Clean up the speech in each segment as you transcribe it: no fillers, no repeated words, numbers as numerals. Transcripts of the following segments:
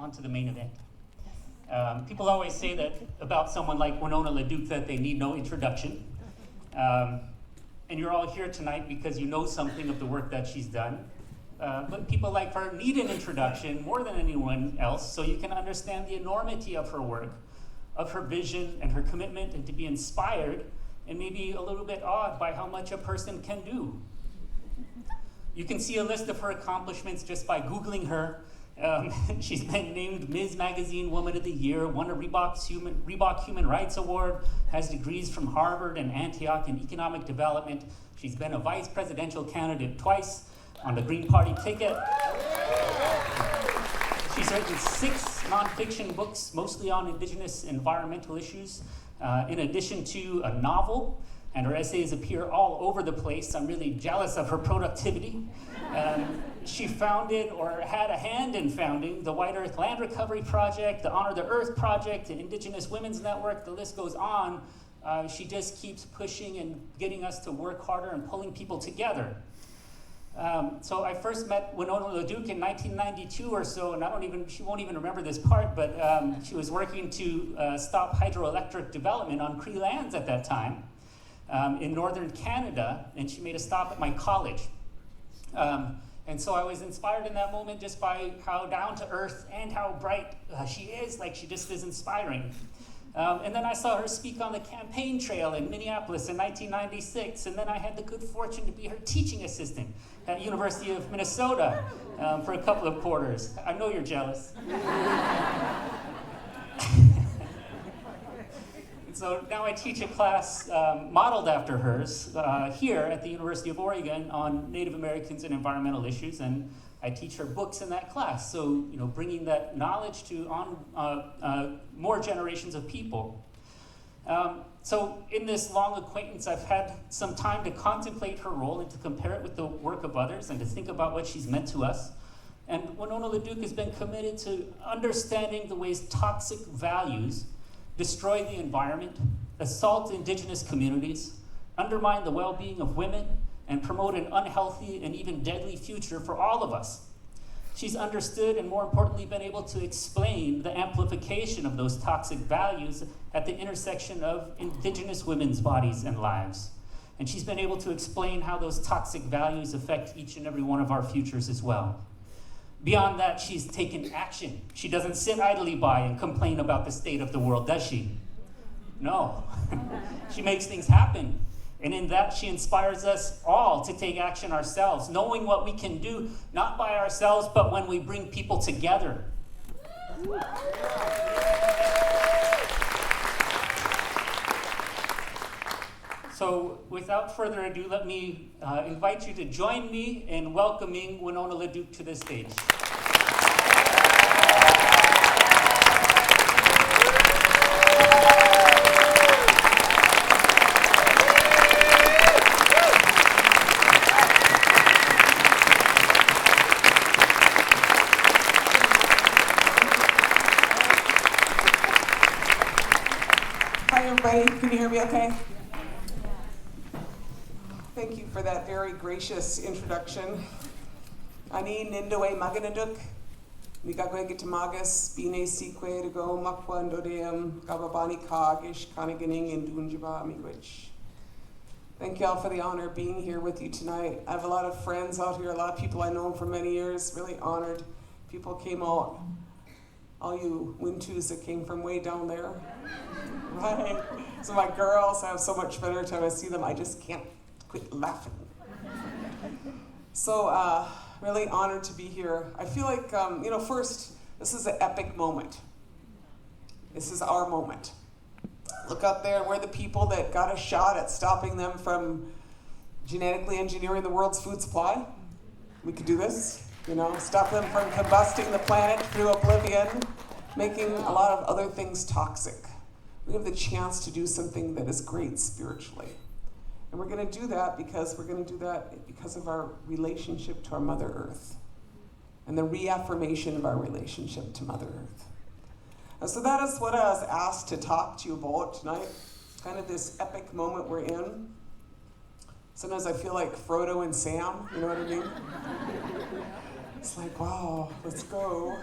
on to the main event. People always say that about someone like Winona LaDuke that they need no introduction. And you're all here tonight because you know something of the work that she's done. But people like her need an introduction more than anyone else so you can understand the enormity of her work, of her vision and her commitment, and to be inspired and maybe a little bit awed by how much a person can do. You can see a list of her accomplishments just by Googling her. She's been named Ms. Magazine Woman of the Year, won a Reebok Human Rights Award, has degrees from Harvard and Antioch in economic development. She's been a vice presidential candidate twice on the Green Party ticket. She's written 6 nonfiction books, mostly on indigenous environmental issues, in addition to a novel, and her essays appear all over the place. I'm really jealous of her productivity. She founded, or had a hand in founding, the White Earth Land Recovery Project, the Honor the Earth Project, the Indigenous Women's Network, the list goes on. She just keeps pushing and getting us to work harder and pulling people together. So I first met Winona LaDuke in 1992 or so, and she won't even remember this part, but she was working to stop hydroelectric development on Cree lands at that time in northern Canada, and she made a stop at my college. And so I was inspired in that moment just by how down to earth and how bright she is. Like, she just is inspiring. And then I saw her speak on the campaign trail in Minneapolis in 1996, and then I had the good fortune to be her teaching assistant at University of Minnesota for a couple of quarters. I know you're jealous. So now I teach a class modeled after hers here at the University of Oregon on Native Americans and environmental issues, and I teach her books in that class. So, bringing that knowledge to more generations of people. So in this long acquaintance, I've had some time to contemplate her role and to compare it with the work of others and to think about what she's meant to us. And Winona LaDuke has been committed to understanding the ways toxic values destroy the environment, assault indigenous communities, undermine the well-being of women, and promote an unhealthy and even deadly future for all of us. She's understood and, more importantly, been able to explain the amplification of those toxic values at the intersection of indigenous women's bodies and lives. And she's been able to explain how those toxic values affect each and every one of our futures as well. Beyond that, she's taken action. She doesn't sit idly by and complain about the state of the world, does she? No. She makes things happen. And in that, she inspires us all to take action ourselves, knowing what we can do, not by ourselves, but when we bring people together. So without further ado, let me invite you to join me in welcoming Winona LaDuke to the stage. Hi everybody, can you hear me okay? Thank you for that very gracious introduction. Ani nindoe maganaduk, migagwe gitamagas, bine seque to go makwa ndodeum, gababani kagish, kaniganing, and dunjaba miigwich. Thank you all for the honor of being here with you tonight. I have a lot of friends out here, a lot of people I know for many years, really honored. People came out, all you Wintus that came from way down there. Right? So my girls, I have so much fun every time I see them, I just can't quit laughing. So really honored to be here. I feel like, first, this is an epic moment. This is our moment. Look up there, we're the people that got a shot at stopping them from genetically engineering the world's food supply. We could do this, stop them from combusting the planet through oblivion, making a lot of other things toxic. We have the chance to do something that is great spiritually. And we're going to do that because of our relationship to our Mother Earth and the reaffirmation of our relationship to Mother Earth. And so that is what I was asked to talk to you about tonight, kind of this epic moment we're in. Sometimes I feel like Frodo and Sam, you know what I mean? It's like, wow, let's go.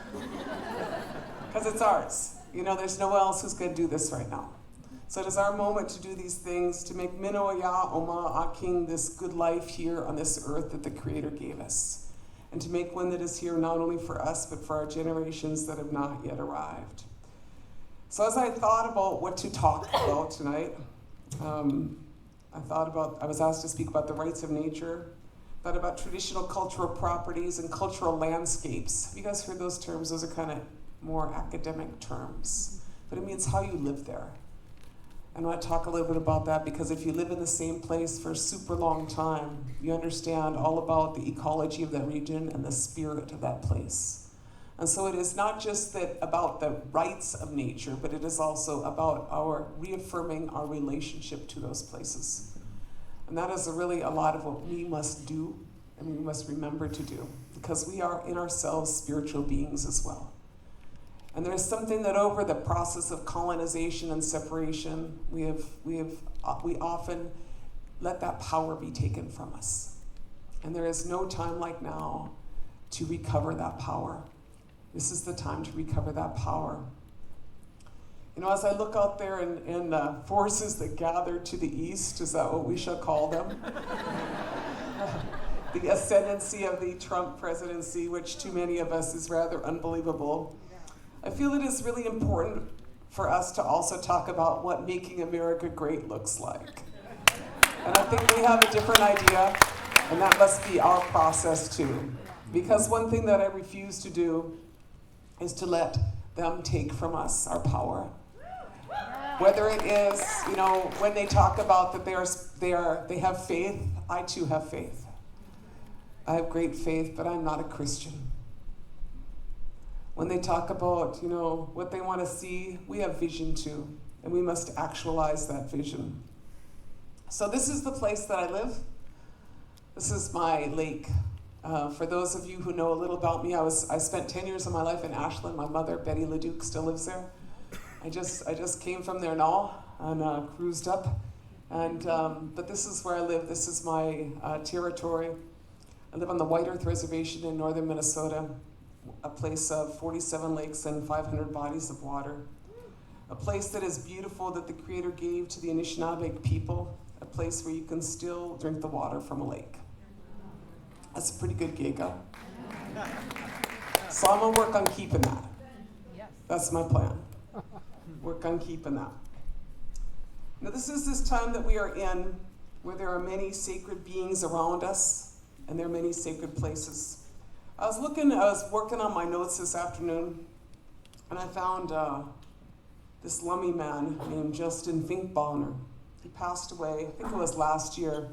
Because it's ours. You know, there's no one else who's going to do this right now. So it is our moment to do these things, to make Minoya Oma Aking, this good life here on this earth that the Creator gave us. And to make one that is here not only for us, but for our generations that have not yet arrived. So as I thought about what to talk about tonight, I was asked to speak about the rights of nature, thought about traditional cultural properties and cultural landscapes. Have you guys heard those terms? Those are kind of more academic terms, but it means how you live there. And I want to talk a little bit about that because if you live in the same place for a super long time, you understand all about the ecology of that region and the spirit of that place. And so it is not just that about the rights of nature, but it is also about our reaffirming our relationship to those places. And that is really a lot of what we must do and we must remember to do because we are in ourselves spiritual beings as well. And there is something that over the process of colonization and separation, we often let that power be taken from us. And there is no time like now to recover that power. This is the time to recover that power. You know, as I look out there in forces that gather to the east, is that what we shall call them? The ascendancy of the Trump presidency, which to many of us is rather unbelievable. I feel it is really important for us to also talk about what making America great looks like. And I think we have a different idea, and that must be our process too. Because one thing that I refuse to do is to let them take from us our power. Whether it is, you know, when they talk about that they have faith, I too have faith. I have great faith, but I'm not a Christian. When they talk about, you know, what they want to see, we have vision too, and we must actualize that vision. So this is the place that I live. This is my lake. For those of you who know a little about me, I spent 10 years of my life in Ashland. My mother, Betty LaDuke, still lives there. I just came from there now and cruised up. And but this is where I live. This is my territory. I live on the White Earth Reservation in northern Minnesota, a place of 47 lakes and 500 bodies of water. A place that is beautiful that the Creator gave to the Anishinaabe people. A place where you can still drink the water from a lake. That's a pretty good gig, huh? So I'm gonna work on keeping that. That's my plan. Work on keeping that. Now this is this time that we are in where there are many sacred beings around us and there are many sacred places. I was working on my notes this afternoon and I found this Lummi man named Justin Finkbonner. He passed away, I think it was last year.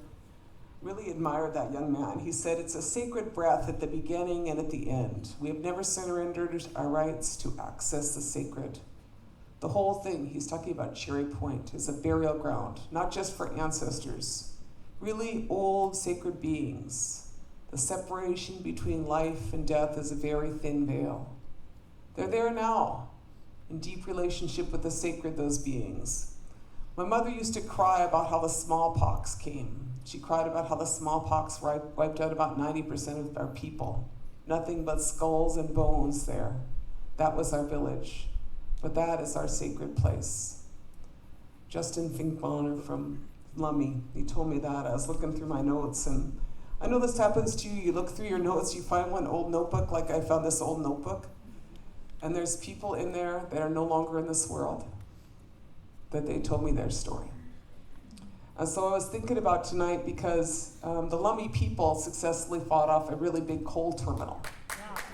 Really admired that young man. He said, "It's a sacred breath at the beginning and at the end. We have never surrendered our rights to access the sacred." The whole thing, he's talking about Cherry Point, is a burial ground, not just for ancestors, really old sacred beings. The separation between life and death is a very thin veil. They're there now, in deep relationship with the sacred, those beings. My mother used to cry about how the smallpox came. She cried about how the smallpox wiped out about 90% of our people. Nothing but skulls and bones there. That was our village. But that is our sacred place. Justin Finkbonner from Lummi, he told me that. I was looking through my notes, and I know this happens to you. You look through your notes, you find one old notebook, like I found this old notebook, and there's people in there that are no longer in this world, that they told me their story. And so I was thinking about tonight because the Lummi people successfully fought off a really big coal terminal.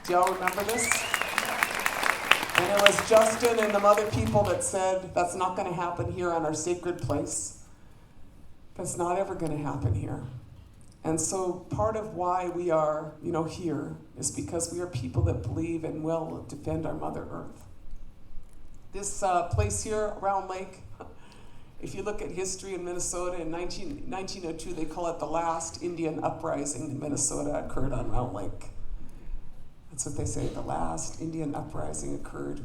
Do y'all remember this? And it was Justin and them other people that said, that's not going to happen here on our sacred place. That's not ever going to happen here. And so part of why we are, here is because we are people that believe and will defend our Mother Earth. This place here, Round Lake, if you look at history in Minnesota, in 1902, they call it the last Indian uprising in Minnesota occurred on Round Lake. That's what they say, the last Indian uprising occurred.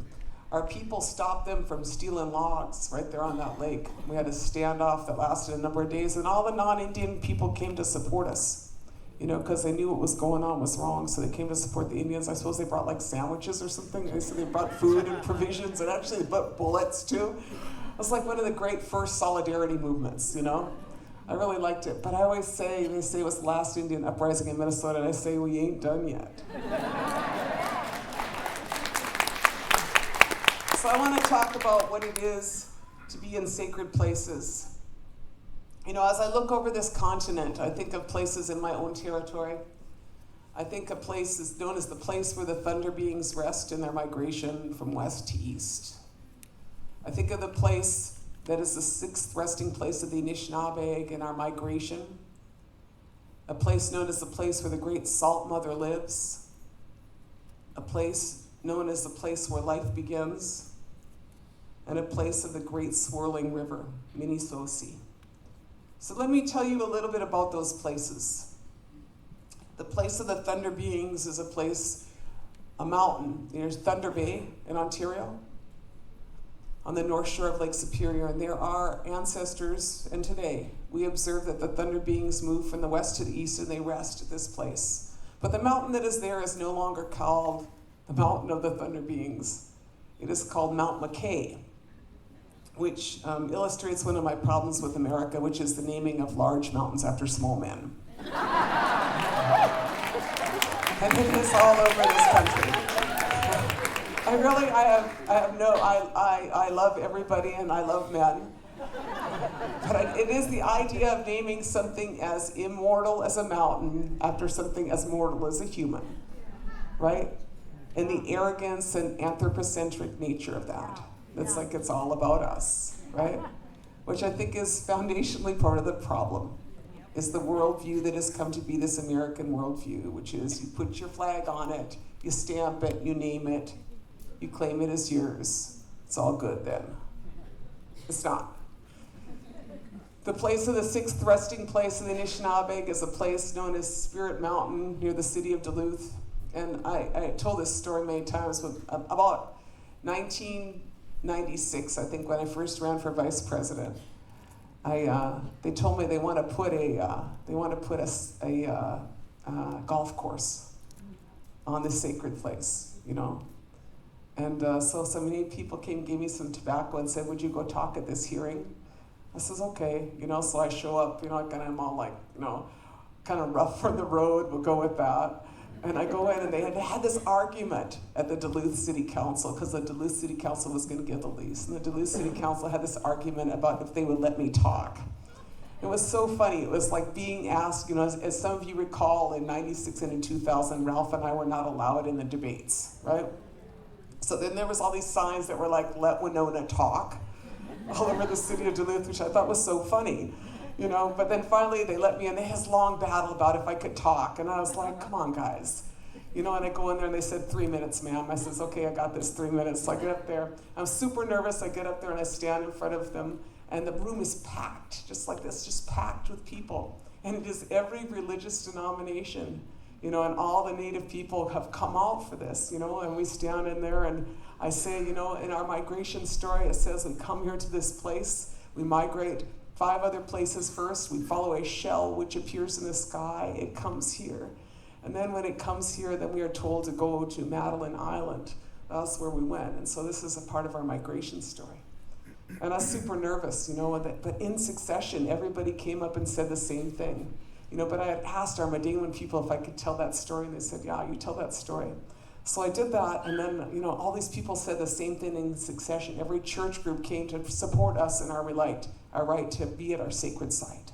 Our people stopped them from stealing logs right there on that lake. We had a standoff that lasted a number of days, and all the non-Indian people came to support us. because they knew what was going on was wrong, so they came to support the Indians. I suppose they brought like sandwiches or something. They said they brought food and provisions, and actually they brought bullets too. It was like one of the great first solidarity movements, I really liked it. But I always say, they say it was the last Indian uprising in Minnesota, and I say, we ain't done yet. So I want to talk about what it is to be in sacred places. As I look over this continent, I think of places in my own territory. I think of places known as the place where the thunder beings rest in their migration from west to east. I think of the place that is the sixth resting place of the Anishinaabe in our migration, a place known as the place where the great Salt Mother lives, a place known as the place where life begins, and a place of the great swirling river, Minnesota. So let me tell you a little bit about those places. The place of the Thunder Beings is a mountain. There's Thunder Bay in Ontario, on the north shore of Lake Superior, and there are ancestors, and today we observe that the Thunder Beings move from the west to the east and they rest at this place. But the mountain that is there is no longer called the Mountain of the Thunder Beings. It is called Mount McKay, which illustrates one of my problems with America, which is the naming of large mountains after small men. And it is all over this country. I love everybody and I love men. But it is the idea of naming something as immortal as a mountain after something as mortal as a human, right? And the arrogance and anthropocentric nature of that. It's like it's all about us, right? Which I think is foundationally part of the problem, is the worldview that has come to be this American worldview, which is you put your flag on it, you stamp it, you name it, you claim it as yours. It's all good then. It's not. The place of the sixth resting place in the Anishinaabe is a place known as Spirit Mountain near the city of Duluth. And I told this story many times, but about 1996, I think, when I first ran for vice president, they told me they want to put a golf course on this sacred place, And so many people came, gave me some tobacco, and said, "Would you go talk at this hearing?" I says, "Okay," So I show up, and I'm all like, kind of rough from the road. We'll go with that. And I go in, and they had this argument at the Duluth City Council, because the Duluth City Council was going to give the lease. And the Duluth City Council had this argument about if they would let me talk. It was so funny. It was like being asked, as some of you recall, in 96 and in 2000, Ralph and I were not allowed in the debates, right? So then there was all these signs that were like, "Let Winona talk," all over the city of Duluth, which I thought was so funny. But then finally they let me in. They had this long battle about if I could talk. And I was like, come on, guys. And I go in there and they said, 3 minutes, ma'am. I says, okay, I got this, 3 minutes. So I get up there. I'm super nervous. I get up there and I stand in front of them. And the room is packed, just like this, just packed with people. And it is every religious denomination, and all the Native people have come out for this, and we stand in there and I say, in our migration story, it says we come here to this place, we migrate 5 other places first. We follow a shell which appears in the sky. It comes here. And then when it comes here, then we are told to go to Madeline Island. That's where we went. And so this is a part of our migration story. And I was super nervous, but in succession, everybody came up and said the same thing. But I had asked our Medewan people if I could tell that story, and they said, yeah, you tell that story. So I did that, and then, all these people said the same thing in succession. Every church group came to support us in our right to be at our sacred site,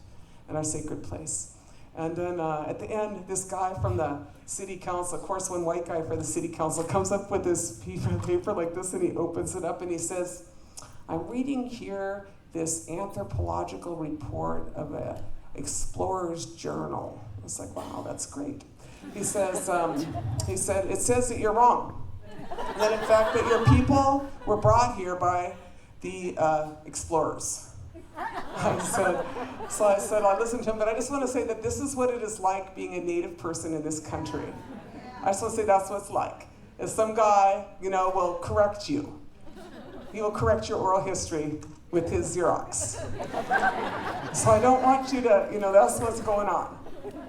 and our sacred place. And then at the end, this guy from the city council, of course, one white guy for the city council, comes up with this piece of paper like this, and he opens it up, and he says, "I'm reading here this anthropological report of an explorer's journal." I was like, wow, that's great. He said, it says that you're wrong. That in fact that your people were brought here by the explorers. I listened to him, but I just want to say that this is what it is like being a Native person in this country. I just want to say that's what it's like. If some guy, will correct you. He will correct your oral history with his Xerox. So I don't want you to, that's what's going on.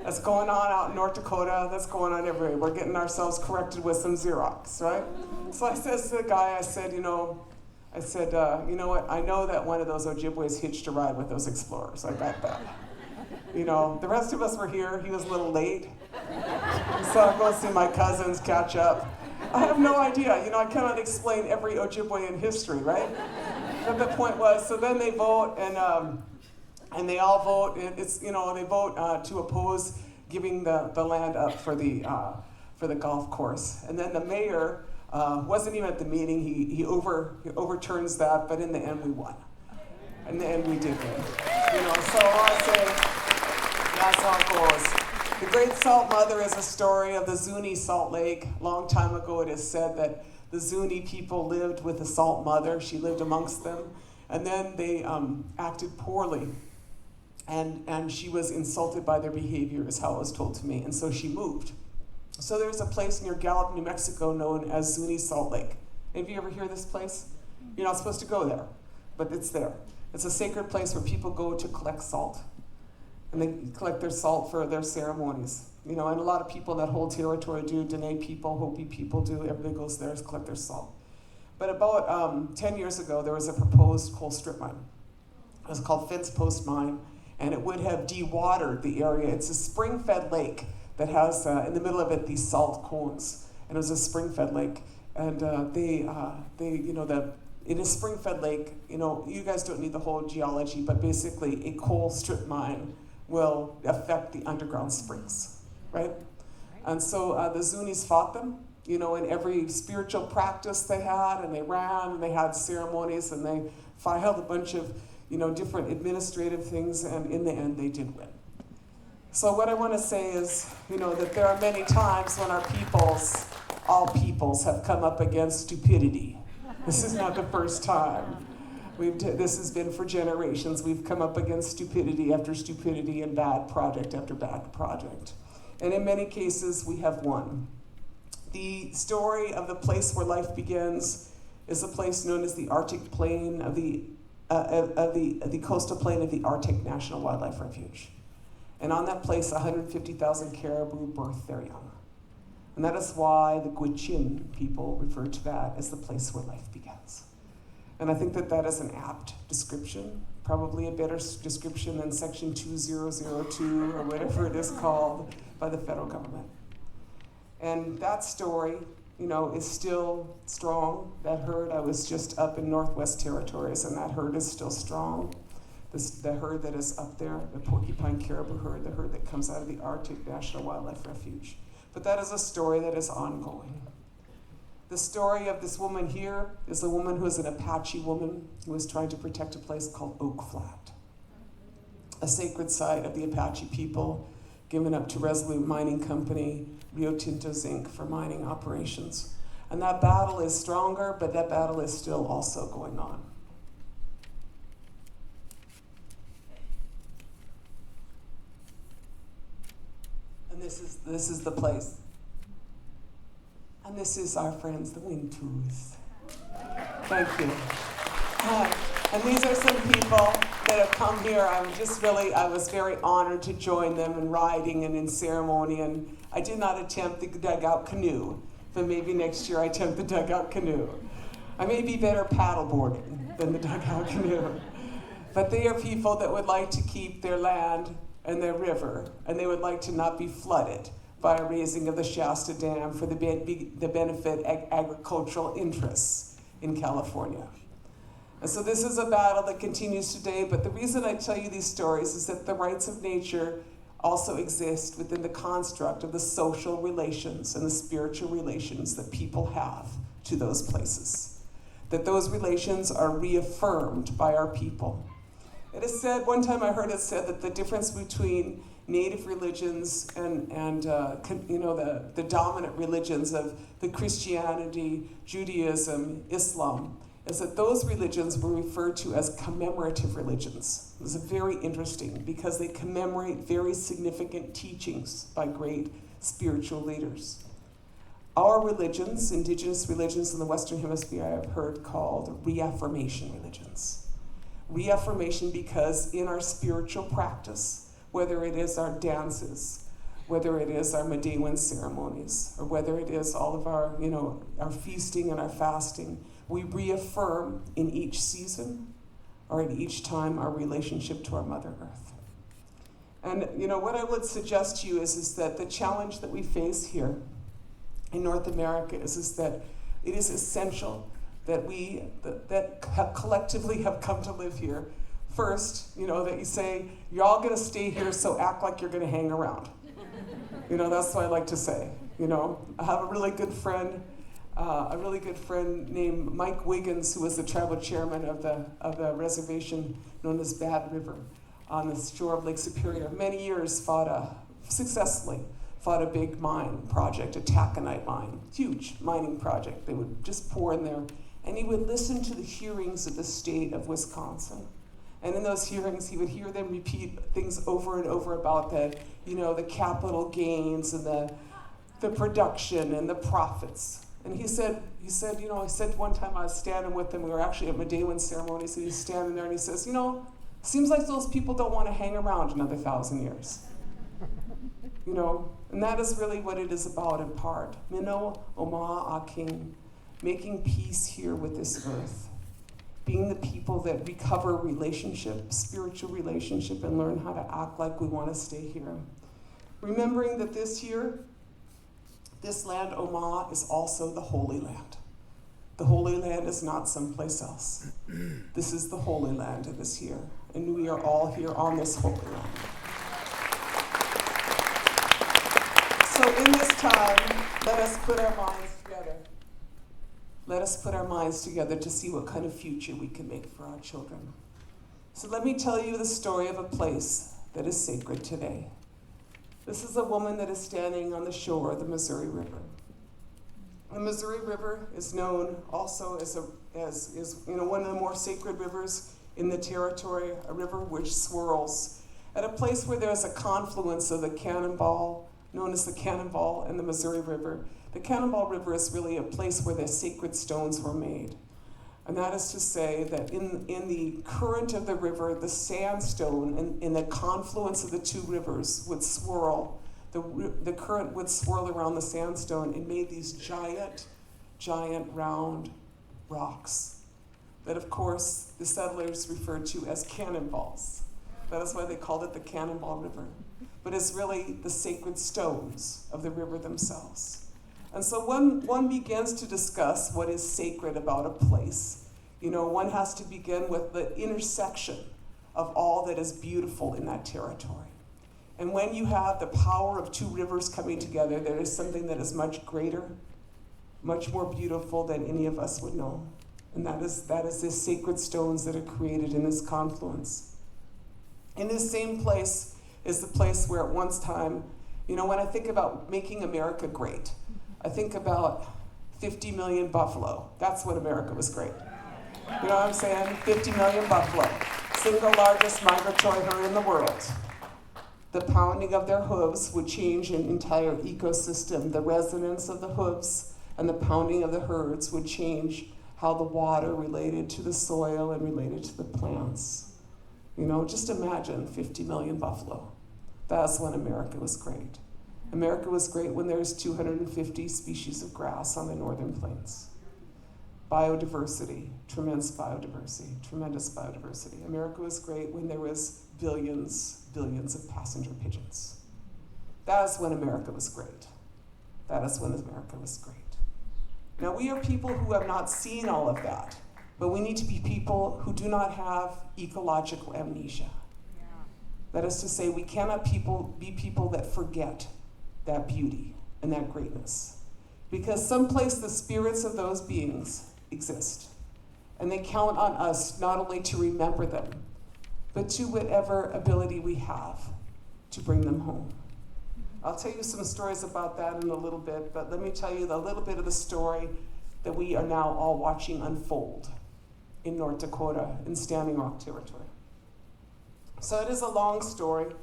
That's going on out in North Dakota. That's going on everywhere. We're getting ourselves corrected with some Xerox, right? So I says to the guy, I said, you know what? I know that one of those Ojibways hitched a ride with those explorers. I bet that. You know, the rest of us were here. He was a little late. So I go see my cousins, catch up. I have no idea. You know, I cannot explain every Ojibwe in history, right? But the point was, so then they vote, and they all vote. It's, you know, they vote to oppose giving the land up for the golf course. And then the mayor wasn't even at the meeting. He overturns that, but in the end we won. In the end we did win. You know, so I say that's how it goes. The Great Salt Mother is a story of the Zuni Salt Lake. A long time ago it is said that the Zuni people lived with the Salt Mother. She lived amongst them. And then they acted poorly. And she was insulted by their behavior, is how it was told to me. And so she moved. So there's a place near Gallup, New Mexico, known as Zuni Salt Lake. Have you ever heard of this place? You're not supposed to go there, but it's there. It's a sacred place where people go to collect salt. And they collect their salt for their ceremonies. You know, and a lot of people in that whole territory do, Dene people, Hopi people do, everybody goes there to collect their salt. But about 10 years ago, there was a proposed coal strip mine. It was called Fence Post Mine, and it would have dewatered the area. It's a spring-fed lake that has, in the middle of it, these salt cones. And it was a spring-fed lake. And in a spring-fed lake, you know, you guys don't need the whole geology, but basically a coal strip mine will affect the underground springs, right? And so the Zunis fought them, you know, in every spiritual practice they had, and they ran, and they had ceremonies, and they filed a bunch of, you know, different administrative things, and in the end they did win. So what I want to say is, you know, that there are many times when all peoples have come up against stupidity. This is not the first time. This has been for generations. We've come up against stupidity after stupidity and bad project after bad project. And in many cases, we have won. The story of the place where life begins is a place known as the Arctic Plain of the coastal plain of the Arctic National Wildlife Refuge. And on that place, 150,000 caribou birth their young. And that is why the Gwich'in people refer to that as the place where life begins. And I think that that is an apt description, probably a better description than Section 2002 or whatever it is called by the federal government. And that story, you know, is still strong. That herd, I was just up in Northwest Territories, and that herd is still strong. The herd that is up there, the porcupine caribou herd, the herd that comes out of the Arctic National Wildlife Refuge. But that is a story that is ongoing. The story of this woman here is a woman who is an Apache woman who is trying to protect a place called Oak Flat, a sacred site of the Apache people given up to Resolute Mining Company, Rio Tinto Zinc for mining operations. And that battle is stronger, but that battle is still also going on. And this is the place. And this is our friends, the Wintoos. Thank you. And these are some people that have come here. I was very honored to join them in riding and in ceremony. And I did not attempt the dugout canoe, but maybe next year I attempt the dugout canoe. I may be better paddleboarding than the dugout canoe. But they are people that would like to keep their land and their river, and they would like to not be flooded by a raising of the Shasta Dam for the benefit agricultural interests in California. And so this is a battle that continues today, but the reason I tell you these stories is that the rights of nature also exist within the construct of the social relations and the spiritual relations that people have to those places. That those relations are reaffirmed by our people. It is said, one time I heard it said that the difference between native religions and the dominant religions of the Christianity, Judaism, Islam, is that those religions were referred to as commemorative religions. It was very interesting because they commemorate very significant teachings by great spiritual leaders. Our religions, indigenous religions in the Western Hemisphere, I have heard called reaffirmation religions. Reaffirmation because in our spiritual practice, whether it is our dances, whether it is our Medewan ceremonies, or whether it is all of our, our feasting and our fasting, we reaffirm in each season or in each time our relationship to our Mother Earth. And what I would suggest to you is that the challenge that we face here in North America is that it is essential that we collectively have come to live here. First, that you say, you're all gonna stay here, so act like you're gonna hang around. That's what I like to say. I have a really good friend named Mike Wiggins, who was the tribal chairman of the reservation known as Bad River on the shore of Lake Superior. Many years successfully fought a big mine project, a taconite mine, huge mining project. They would just pour in there, and he would listen to the hearings of the state of Wisconsin. And in those hearings, he would hear them repeat things over and over about the capital gains and the production and the profits. And he said one time I was standing with him, we were actually at Medewan ceremonies, and he's standing there and he says, seems like those people don't want to hang around another 1,000 years. And that is really what it is about in part. Mino Oma Aking, making peace here with this earth. Being the people that recover relationship, spiritual relationship, and learn how to act like we want to stay here. Remembering that this land, Oma, is also the Holy Land. The Holy Land is not someplace else. This is the Holy Land that is here, and we are all here on this Holy Land. So in this time, let us put our minds together. Let us put our minds together to see what kind of future we can make for our children. So let me tell you the story of a place that is sacred today. This is a woman that is standing on the shore of the Missouri River. The Missouri River is known also as one of the more sacred rivers in the territory, a river which swirls at a place where there's a confluence of the Cannonball, known as the Cannonball, and the Missouri River. The Cannonball River is really a place where the sacred stones were made. And that is to say that in the current of the river, the sandstone in the confluence of the two rivers would swirl. The current would swirl around the sandstone and made these giant round rocks that, of course, the settlers referred to as cannonballs. That is why they called it the Cannonball River. But it's really the sacred stones of the river themselves. And so one begins to discuss what is sacred about a place. One has to begin with the intersection of all that is beautiful in that territory. And when you have the power of two rivers coming together, there is something that is much greater, much more beautiful than any of us would know. And that is the sacred stones that are created in this confluence. In this same place is the place where at one time, when I think about making America great, I think about 50 million buffalo. That's when America was great. You know what I'm saying? 50 million buffalo. Single largest migratory herd in the world. The pounding of their hooves would change an entire ecosystem. The resonance of the hooves and the pounding of the herds would change how the water related to the soil and related to the plants. Just imagine 50 million buffalo. That's when America was great. America was great when there was 250 species of grass on the northern plains. Biodiversity, tremendous biodiversity. America was great when there was billions of passenger pigeons. That is when America was great. Now we are people who have not seen all of that, but we need to be people who do not have ecological amnesia. That is to say, we cannot be people that forget that beauty and that greatness. Because someplace the spirits of those beings exist. And they count on us not only to remember them, but to whatever ability we have to bring them home. I'll tell you some stories about that in a little bit, but let me tell you a little bit of the story that we are now all watching unfold in North Dakota in Standing Rock territory. So it is a long story,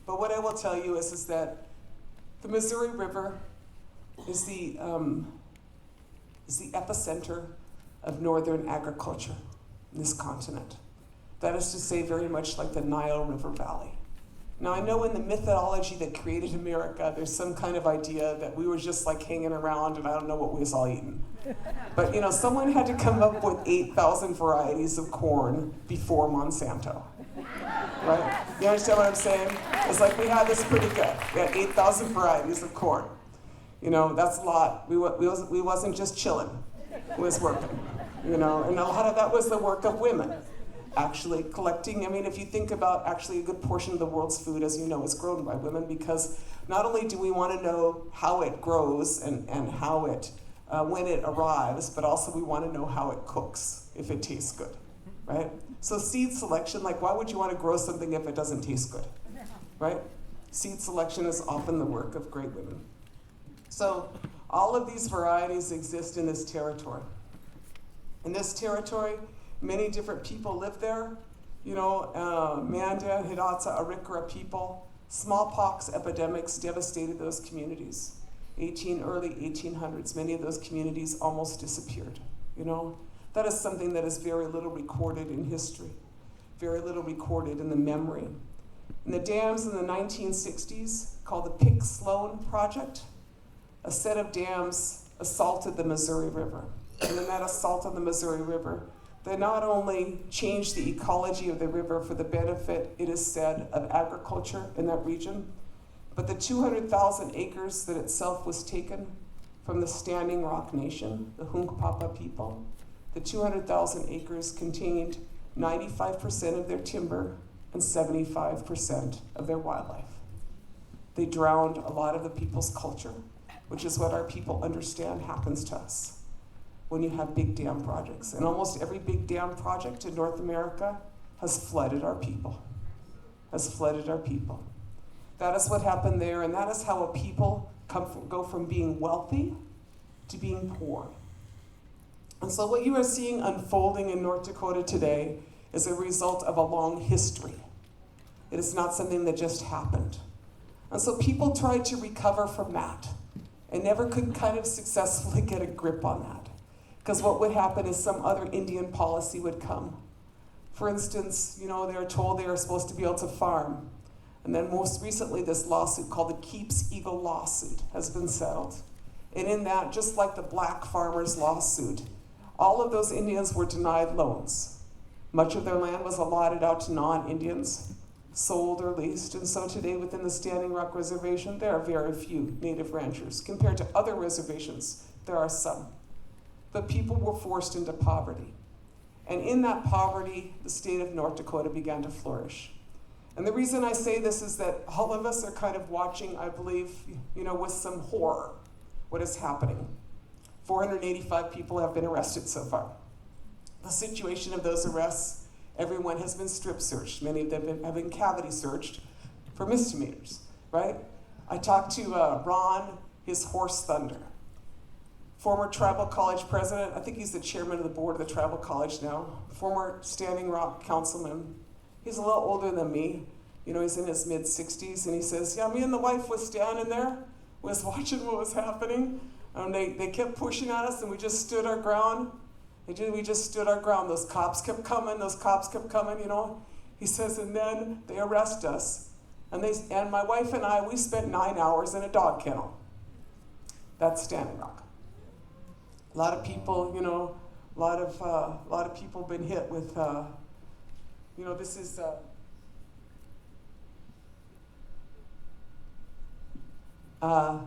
but what I will tell you is that the Missouri River is the epicenter of northern agriculture in this continent. That is to say, very much like the Nile River Valley. Now I know in the mythology that created America, there's some kind of idea that we were just like hanging around and I don't know what we was all eating. But someone had to come up with 8,000 varieties of corn before Monsanto, right? You understand what I'm saying? It's like we had this pretty good. We had 8,000 varieties of corn. That's a lot. We wasn't just chilling. We was working, and a lot of that was the work of women. Actually collecting, if you think about actually a good portion of the world's food, as you know, is grown by women, because not only do we want to know how it grows and how it, when it arrives, but also we want to know how it cooks, if it tastes good, right? So seed selection, why would you want to grow something if it doesn't taste good, right? Seed selection is often the work of great women. So all of these varieties exist in this territory. In this territory, many different people live there. Mandan, Hidatsa, Arikara people. Smallpox epidemics devastated those communities. Early 1800s, many of those communities almost disappeared. That is something that is very little recorded in history, very little recorded in the memory. And the dams in the 1960s, called the Pick-Sloan Project, a set of dams assaulted the Missouri River. And in that assault on the Missouri River, they not only changed the ecology of the river for the benefit, it is said, of agriculture in that region, but the 200,000 acres that itself was taken from the Standing Rock Nation, the Hunkpapa people, the 200,000 acres contained 95% of their timber and 75% of their wildlife. They drowned a lot of the people's culture, which is what our people understand happens to us when you have big dam projects. And almost every big dam project in North America has flooded our people, That is what happened there, and that is how a people go from being wealthy to being poor. And so what you are seeing unfolding in North Dakota today is a result of a long history. It is not something that just happened. And so people tried to recover from that and never could kind of successfully get a grip on that. Because what would happen is some other Indian policy would come. For instance, they are told they are supposed to be able to farm. And then most recently, this lawsuit called the Keeps Eagle lawsuit has been settled. And in that, just like the black farmers lawsuit, all of those Indians were denied loans. Much of their land was allotted out to non-Indians, sold or leased. And so today within the Standing Rock Reservation, there are very few native ranchers. Compared to other reservations, there are some. But people were forced into poverty. And in that poverty, the state of North Dakota began to flourish. And the reason I say this is that all of us are kind of watching, I believe, with some horror, what is happening. 485 people have been arrested so far. The situation of those arrests, everyone has been strip searched. Many of them have been cavity searched for misdemeanors, right? I talked to Ron, his horse Thunder, former Tribal College president. I think he's the chairman of the board of the Tribal College now. Former Standing Rock councilman. He's a little older than me. He's in his mid-60s, and he says, me and the wife was standing there, was watching what was happening. They kept pushing at us, and we just stood our ground. We just stood our ground. Those cops kept coming, He says, and then they arrest us. And my wife and I, we spent 9 hours in a dog kennel. That's Standing Rock. A lot of people, a lot of people have been hit with,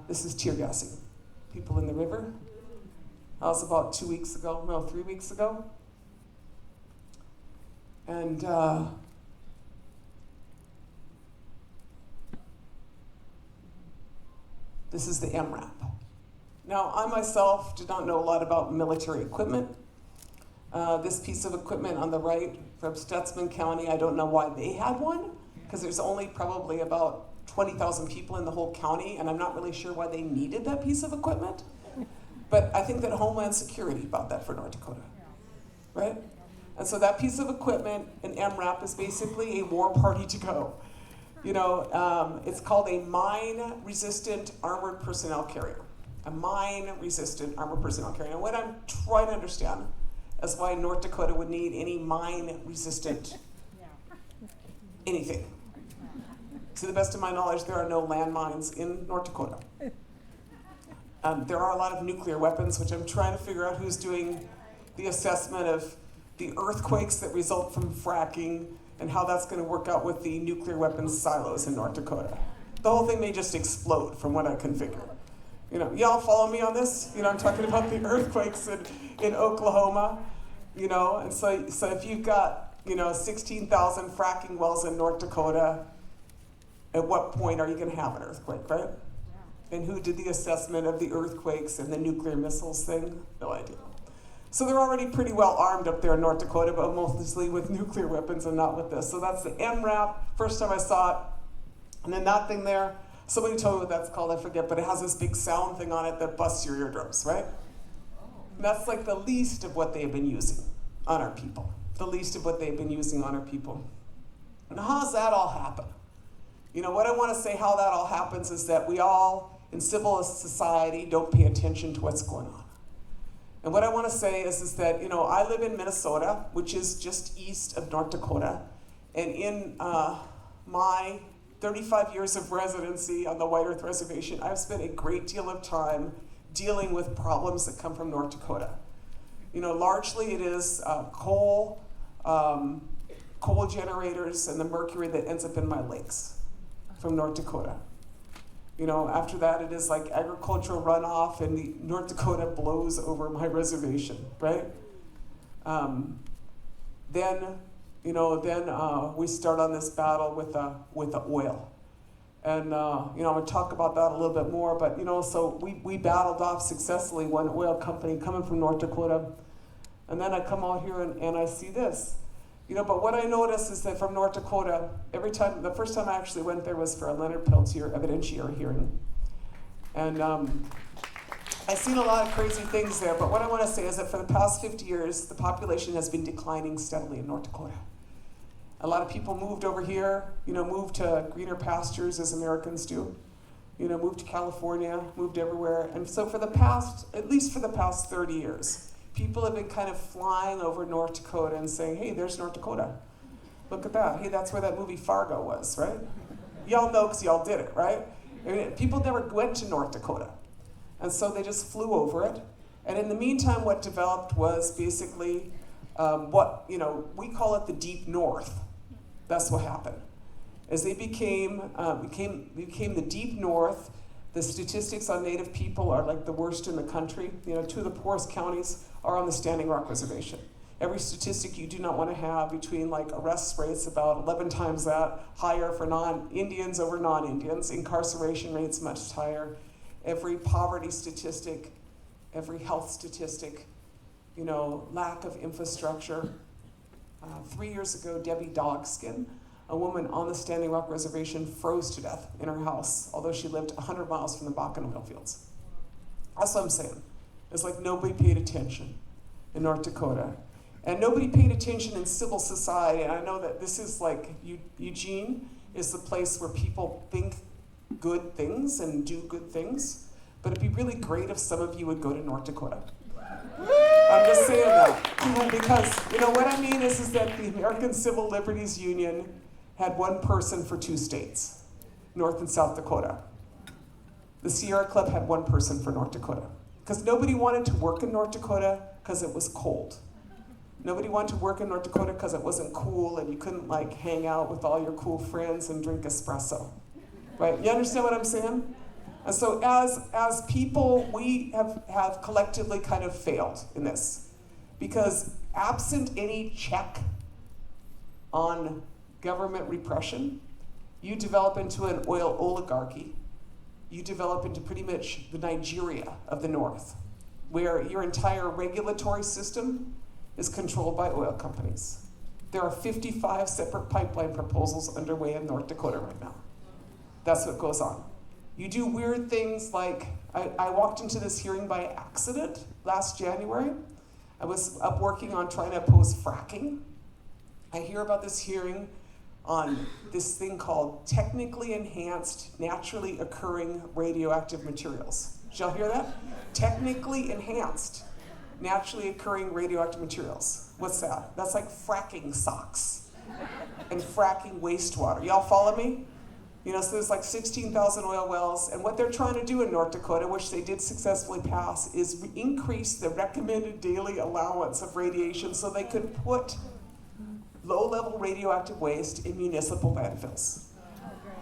this is tear gassing. People in the river. That was about 3 weeks ago. And this is the MRAP. Now, I myself did not know a lot about military equipment. This piece of equipment on the right from Stutzman County, I don't know why they had one, because there's only probably about 20,000 people in the whole county, and I'm not really sure why they needed that piece of equipment. But I think that Homeland Security bought that for North Dakota, right? And so that piece of equipment, an MRAP, is basically a war party to go. It's called a mine-resistant armored personnel carrier. A mine-resistant armored personnel carrier. And what I'm trying to understand is why North Dakota would need any mine-resistant anything. To the best of my knowledge, there are no landmines in North Dakota. There are a lot of nuclear weapons, which I'm trying to figure out who's doing the assessment of the earthquakes that result from fracking and how that's going to work out with the nuclear weapons silos in North Dakota. The whole thing may just explode from what I can figure. Y'all follow me on this? I'm talking about the earthquakes in Oklahoma, and so if you've got, 16,000 fracking wells in North Dakota, at what point are you going to have an earthquake, right? And who did the assessment of the earthquakes and the nuclear missiles thing? No idea. So they're already pretty well armed up there in North Dakota, but mostly with nuclear weapons and not with this. So that's the MRAP. First time I saw it. And then that thing there, somebody told me what that's called, I forget, but it has this big sound thing on it that busts your eardrums, right? And that's like the least of what they've been using on our people. The least of what they've been using on our people. And how does that all happen? What I want to say how that all happens is that we all, in civil society, don't pay attention to what's going on. And what I want to say is that, I live in Minnesota, which is just east of North Dakota. And in my 35 years of residency on the White Earth Reservation, I've spent a great deal of time dealing with problems that come from North Dakota. Largely it is coal generators and the mercury that ends up in my lakes from North Dakota. After that it is like agricultural runoff and the North Dakota blows over my reservation, right? Then we start on this battle with the oil. And, I'm going to talk about that a little bit more, but, so we battled off successfully one oil company coming from North Dakota. And then I come out here and I see this. But what I noticed is that from North Dakota, the first time I actually went there was for a Leonard Peltier evidentiary hearing. And I've seen a lot of crazy things there, but what I want to say is that for the past 50 years, the population has been declining steadily in North Dakota. A lot of people moved over here, moved to greener pastures as Americans do, moved to California, moved everywhere. And so at least for the past 30 years, people have been kind of flying over North Dakota and saying, hey, there's North Dakota. Look at that. Hey, that's where that movie Fargo was, right? Y'all know because y'all did it, right? People never went to North Dakota. And so they just flew over it. And in the meantime, what developed was basically we call it the deep north. That's what happened. As they became the deep north, the statistics on Native people are like the worst in the country. Two of the poorest counties are on the Standing Rock Reservation. Every statistic you do not want to have between arrest rates about 11 times that, higher for non-Indians over non-Indians, incarceration rates much higher, every poverty statistic, every health statistic, lack of infrastructure. 3 years ago, Debbie Dogskin, a woman on the Standing Rock Reservation, froze to death in her house, although she lived 100 miles from the Bakken oil fields. That's what I'm saying. It's like nobody paid attention in North Dakota. And nobody paid attention in civil society. And I know that this is Eugene is the place where people think good things and do good things. But it'd be really great if some of you would go to North Dakota. I'm just saying that. Because, what I mean is that the American Civil Liberties Union had one person for 2 states, North and South Dakota. The Sierra Club had one person for North Dakota. Because nobody wanted to work in North Dakota because it was cold. Nobody wanted to work in North Dakota because it wasn't cool and you couldn't hang out with all your cool friends and drink espresso. Right? You understand what I'm saying? And so as people, we have collectively kind of failed in this. Because absent any check on government repression, you develop into an oil oligarchy. You develop into pretty much the Nigeria of the North, where your entire regulatory system is controlled by oil companies. There are 55 separate pipeline proposals underway in North Dakota right now. That's what goes on. You do weird things like, I walked into this hearing by accident last January. I was up working on trying to oppose fracking. I hear about this hearing on this thing called technically enhanced, naturally occurring radioactive materials. Did y'all hear that? Technically enhanced, naturally occurring radioactive materials. What's that? That's like fracking socks and fracking wastewater. Y'all follow me? So there's like 16,000 oil wells, and what they're trying to do in North Dakota, which they did successfully pass, is increase the recommended daily allowance of radiation so they could put low-level radioactive waste in municipal landfills.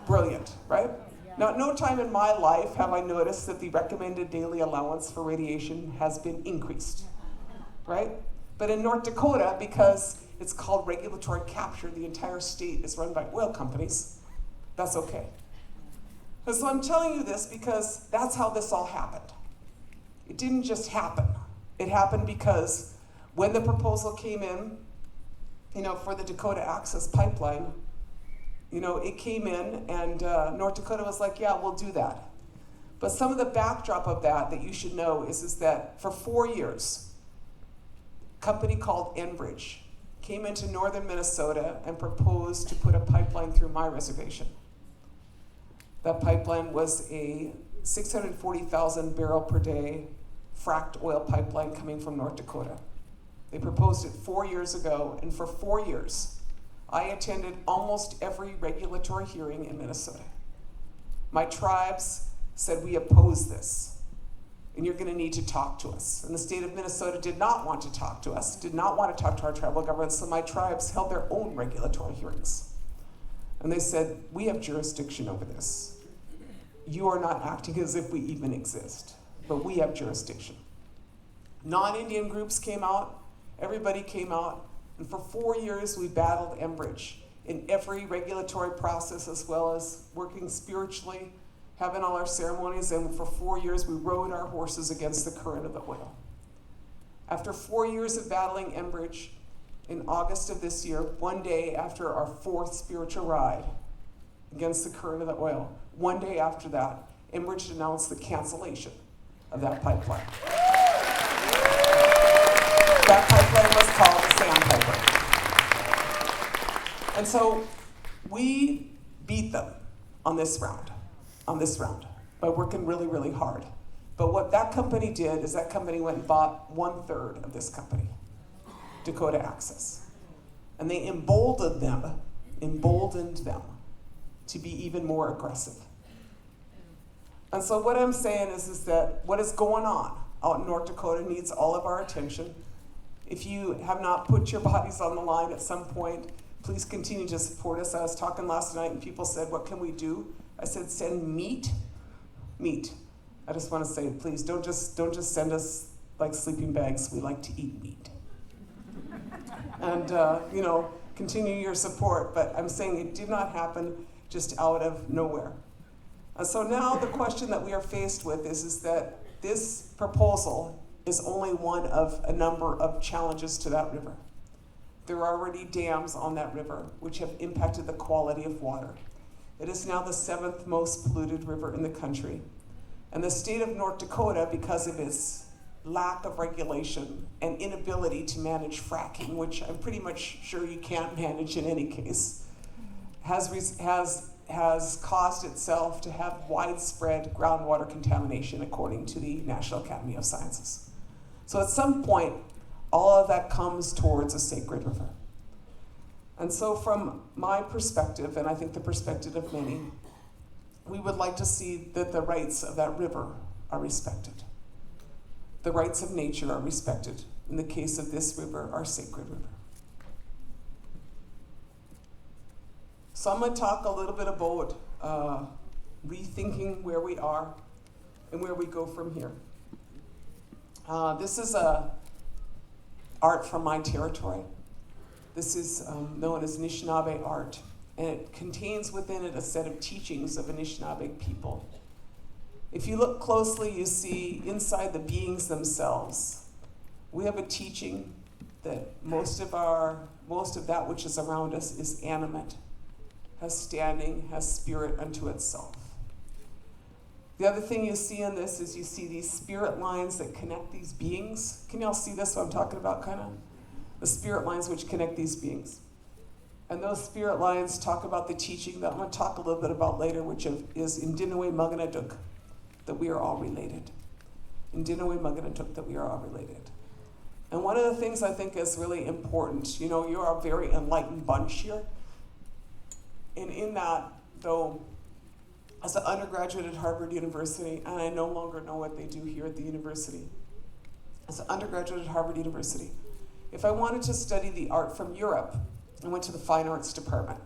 Brilliant, right? Now, at no time in my life have I noticed that the recommended daily allowance for radiation has been increased, right? But in North Dakota, because it's called regulatory capture, the entire state is run by oil companies, that's okay. And so I'm telling you this because that's how this all happened. It didn't just happen. It happened because when the proposal came in, for the Dakota Access Pipeline, it came in and North Dakota was like, yeah, we'll do that. But some of the backdrop of that you should know is that for 4 years, a company called Enbridge came into northern Minnesota and proposed to put a pipeline through my reservation. That pipeline was a 640,000 barrel per day fracked oil pipeline coming from North Dakota. They proposed it 4 years ago, and for 4 years, I attended almost every regulatory hearing in Minnesota. My tribes said, we oppose this, and you're going to need to talk to us. And the state of Minnesota did not want to talk to us, did not want to talk to our tribal governments, so my tribes held their own regulatory hearings. And they said, we have jurisdiction over this. You are not acting as if we even exist, but we have jurisdiction. Non-Indian groups came out, everybody came out, and for 4 years we battled Enbridge in every regulatory process, as well as working spiritually, having all our ceremonies, and for 4 years we rode our horses against the current of the oil. After 4 years of battling Enbridge, in August of this year, one day after our 4th spiritual ride against the current of the oil, one day after that, Enbridge announced the cancellation of that pipeline. That pipeline was called the Sand Pipeline. And so we beat them on this round, by working really, really hard. But what that company did is that company went and bought 1/3 of this company, Dakota Access. And they emboldened them to be even more aggressive. And so what I'm saying is that what is going on out in North Dakota needs all of our attention. If you have not put your bodies on the line at some point, please continue to support us. I was talking last night and people said, what can we do? I said, send meat. I just want to say, please, don't just send us like sleeping bags. We like to eat meat. And, continue your support. But I'm saying it did not happen just out of nowhere. So now the question that we are faced with is that this proposal is only one of a number of challenges to that river. There are already dams on that river which have impacted the quality of water. It is now the 7th most polluted river in the country. And the state of North Dakota, because of its lack of regulation and inability to manage fracking, which I'm pretty much sure you can't manage in any case, has caused itself to have widespread groundwater contamination according to the National Academy of Sciences. So at some point, all of that comes towards a sacred river. And so from my perspective, and I think the perspective of many, we would like to see that the rights of that river are respected. The rights of nature are respected. In the case of this river, our sacred river. So I'm going to talk a little bit about rethinking where we are and where we go from here. This is art from my territory. This is known as Anishinaabe art, and it contains within it a set of teachings of Anishinaabe people. If you look closely, you see inside the beings themselves, we have a teaching that most of that which is around us is animate, has standing, has spirit unto itself. The other thing you see in this is you see these spirit lines that connect these beings. Can y'all see this, what I'm talking about, kind of? The spirit lines which connect these beings. And those spirit lines talk about the teaching that I'm going to talk a little bit about later, which is in Dinaway Muganaduk, that we are all related. In Dinaway Muganaduk, that we are all related. And one of the things I think is really important, you're a very enlightened bunch here. And in that, though, as an undergraduate at Harvard University, and I no longer know what they do here at the university. As an undergraduate at Harvard University, if I wanted to study the art from Europe, I went to the Fine Arts Department.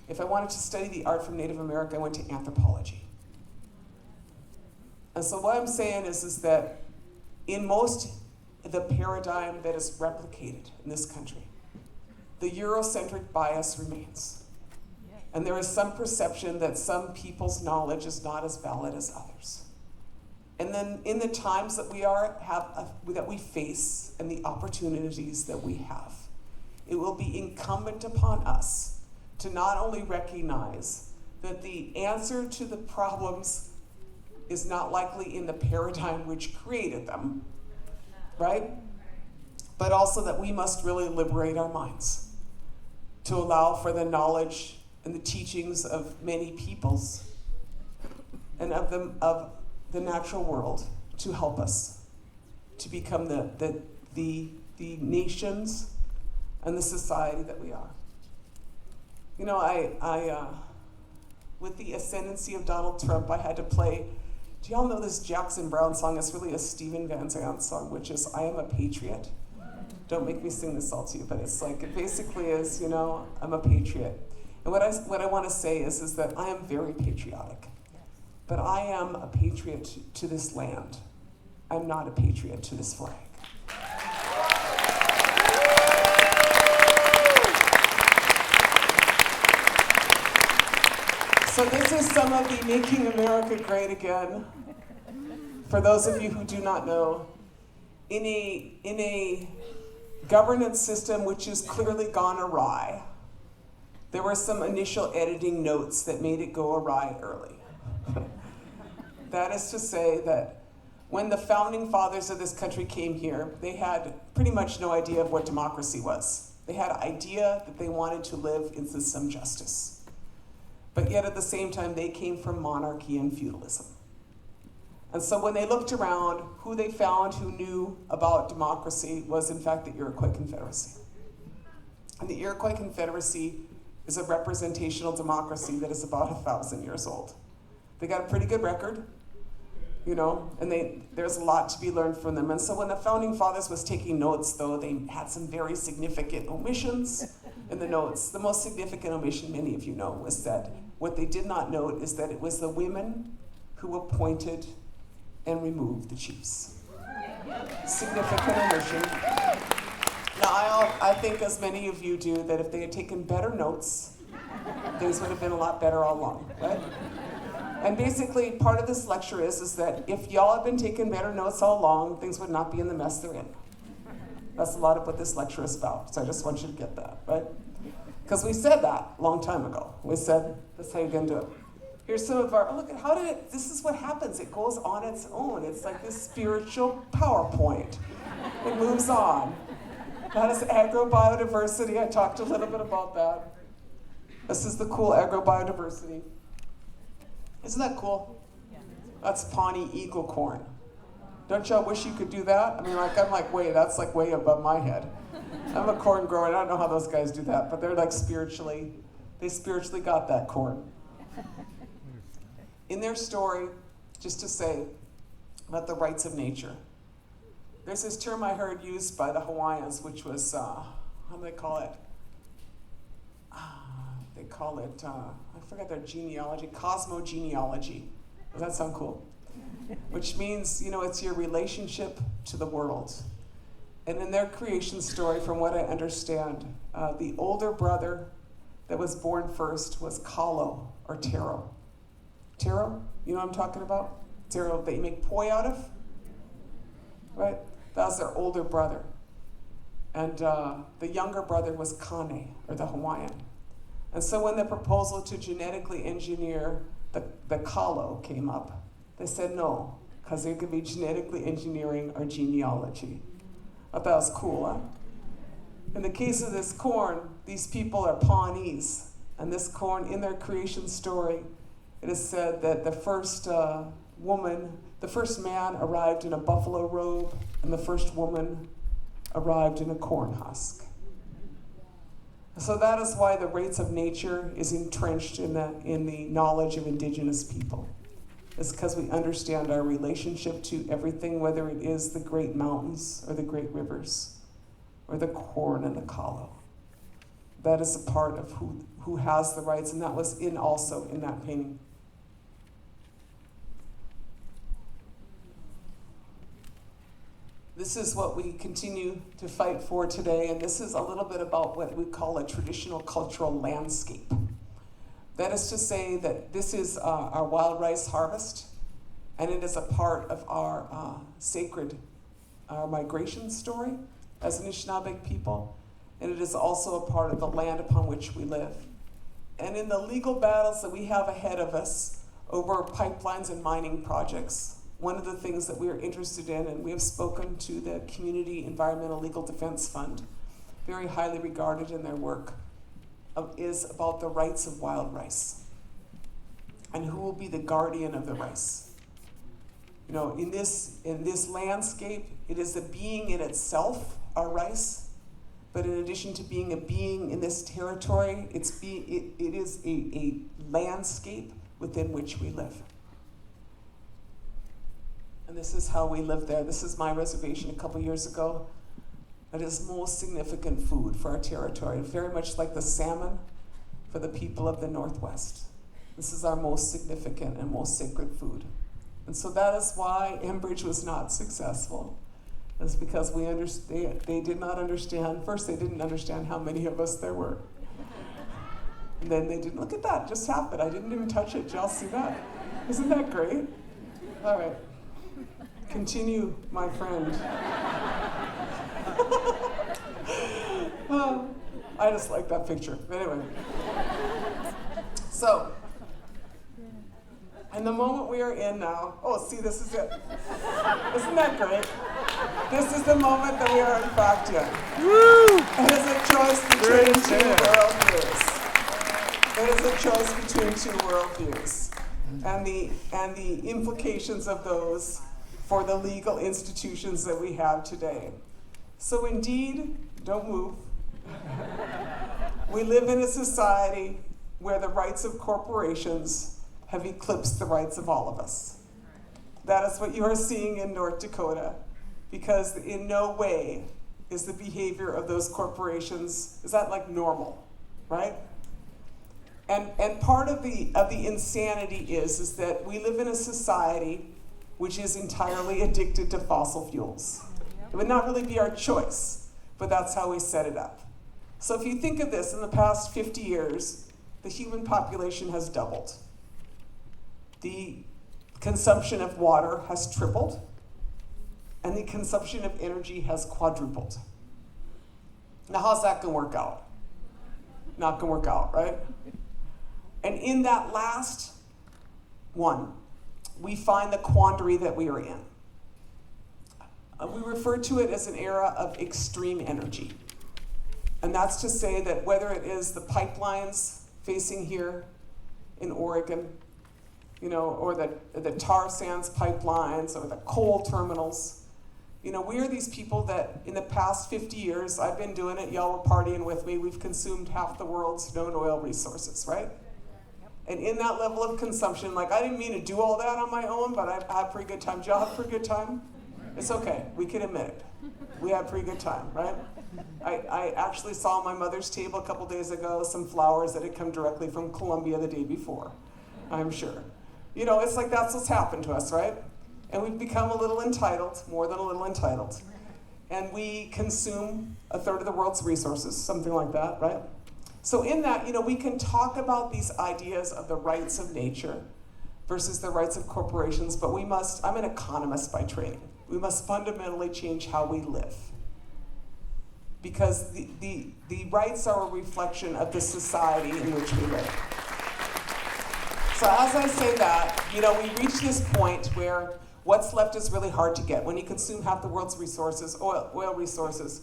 If I wanted to study the art from Native America, I went to anthropology. And so what I'm saying is that in most the paradigm that is replicated in this country, the Eurocentric bias remains. And there is some perception that some people's knowledge is not as valid as others. And then in the times that we face and the opportunities that we have, it will be incumbent upon us to not only recognize that the answer to the problems is not likely in the paradigm which created them, right? But also that we must really liberate our minds to allow for the knowledge and the teachings of many peoples and of the natural world to help us to become the nations and the society that we are. You know, I with the ascendancy of Donald Trump, I had to play, do y'all know this Jackson Browne song? It's really a Stephen Van Zandt song, which is, I am a patriot. Don't make me sing this all to you, but it's like, it basically is, you know, I'm a patriot. And what I want to say is that I am very patriotic. But I am a patriot to this land. I'm not a patriot to this flag. So this is some of the Making America Great Again. For those of you who do not know, in a governance system which has clearly gone awry, there were some initial editing notes that made it go awry early. That is to say that when the founding fathers of this country came here, they had pretty much no idea of what democracy was. They had an idea that they wanted to live in some justice. But yet at the same time, they came from monarchy and feudalism. And so when they looked around, who they found who knew about democracy was in fact the Iroquois Confederacy. And the Iroquois Confederacy is a representational democracy that is about 1,000 years old. They got a pretty good record, you know, and there's a lot to be learned from them. And so when the Founding Fathers was taking notes, though, they had some very significant omissions in the notes. The most significant omission, many of you know, was that what they did not note is that it was the women who appointed and removed the chiefs. Significant omission. Now, I think, as many of you do, that if they had taken better notes, things would have been a lot better all along, right? And basically, part of this lecture is that if y'all had been taking better notes all along, things would not be in the mess they're in. That's a lot of what this lecture is about, so I just want you to get that, right? Because we said that a long time ago. We said, that's how you're going to do it. Here's some of our, oh, look at how did it, this is what happens. It goes on its own. It's like this spiritual PowerPoint. It moves on. That is agrobiodiversity. I talked a little bit about that. This is the cool agrobiodiversity. Isn't that cool? That's Pawnee eagle corn. Don't y'all wish you could do that? I mean, that's like way above my head. I'm a corn grower, and I don't know how those guys do that, but they're like they spiritually got that corn. In their story, just to say about the rights of nature, there's this term I heard used by the Hawaiians, which was, how do they call it? They call it, I forgot their genealogy, cosmogenealogy. Does that sound cool? Which means, you know, it's your relationship to the world. And in their creation story, from what I understand, the older brother that was born first was Kalo, or taro. Taro? You know what I'm talking about? Taro that you make poi out of? Right? That was their older brother. And the younger brother was Kane, or the Hawaiian. And so when the proposal to genetically engineer the Kalo came up, they said no, because they could be genetically engineering our genealogy. I thought that was cool, huh? In the case of this corn, these people are Pawnees. And this corn, in their creation story, it is said that the first man arrived in a buffalo robe, and the first woman arrived in a corn husk. So that is why the rights of nature is entrenched in the knowledge of indigenous people. It's because we understand our relationship to everything, whether it is the great mountains or the great rivers or the corn and the kalo. That is a part of who has the rights, and that was also in that painting. This is what we continue to fight for today, and this is a little bit about what we call a traditional cultural landscape. That is to say that this is our wild rice harvest, and it is a part of our our migration story as Anishinaabe people, and it is also a part of the land upon which we live. And in the legal battles that we have ahead of us over pipelines and mining projects, one of the things that we are interested in, and we have spoken to the Community Environmental Legal Defense Fund, very highly regarded in their work, is about the rights of wild rice and who will be the guardian of the rice. You know, in this landscape, it is the being in itself, our rice, but in addition to being a being in this territory, it is a landscape within which we live. And this is how we live there. This is my reservation a couple years ago. It is most significant food for our territory, very much like the salmon for the people of the Northwest. This is our most significant and most sacred food. And so that is why Enbridge was not successful. It's because they did not understand. First, they didn't understand how many of us there were. And then they didn't, look at that, just happened. I didn't even touch it. Did y'all see that? Isn't that great? All right. Continue, my friend. I just like that picture. Anyway. So, in the moment we are in now, see, this is it. Isn't that great? This is the moment that we are in fact in. Woo! It is a choice between two worldviews. It is a choice between two worldviews. And the implications of those for the legal institutions that we have today. So indeed, don't move. We live in a society where the rights of corporations have eclipsed the rights of all of us. That is what you are seeing in North Dakota, because in no way is the behavior of those corporations, is that like normal, right? And part of the insanity is that we live in a society which is entirely addicted to fossil fuels. It would not really be our choice, but that's how we set it up. So if you think of this, in the past 50 years, the human population has doubled. The consumption of water has tripled, and the consumption of energy has quadrupled. Now, how's that gonna work out? Not gonna work out, right? And in that last one, we find the quandary that we are in. We refer to it as an era of extreme energy. And that's to say that whether it is the pipelines facing here in Oregon, or the tar sands pipelines or the coal terminals, we are these people that in the past 50 years, I've been doing it, y'all were partying with me, we've consumed half the world's known oil resources, right? And in that level of consumption, I didn't mean to do all that on my own, but I've had a pretty good time. Did y'all have a pretty good time? It's okay, we can admit it. We had a pretty good time, right? I actually saw on my mother's table a couple days ago some flowers that had come directly from Colombia the day before, I'm sure. It's like that's what's happened to us, right? And we've become a little entitled, more than a little entitled. And we consume a third of the world's resources, something like that, right? So in that, we can talk about these ideas of the rights of nature versus the rights of corporations, but I'm an economist by training. We must fundamentally change how we live. Because the rights are a reflection of the society in which we live. So as I say that, we reach this point where what's left is really hard to get. When you consume half the world's resources, oil resources,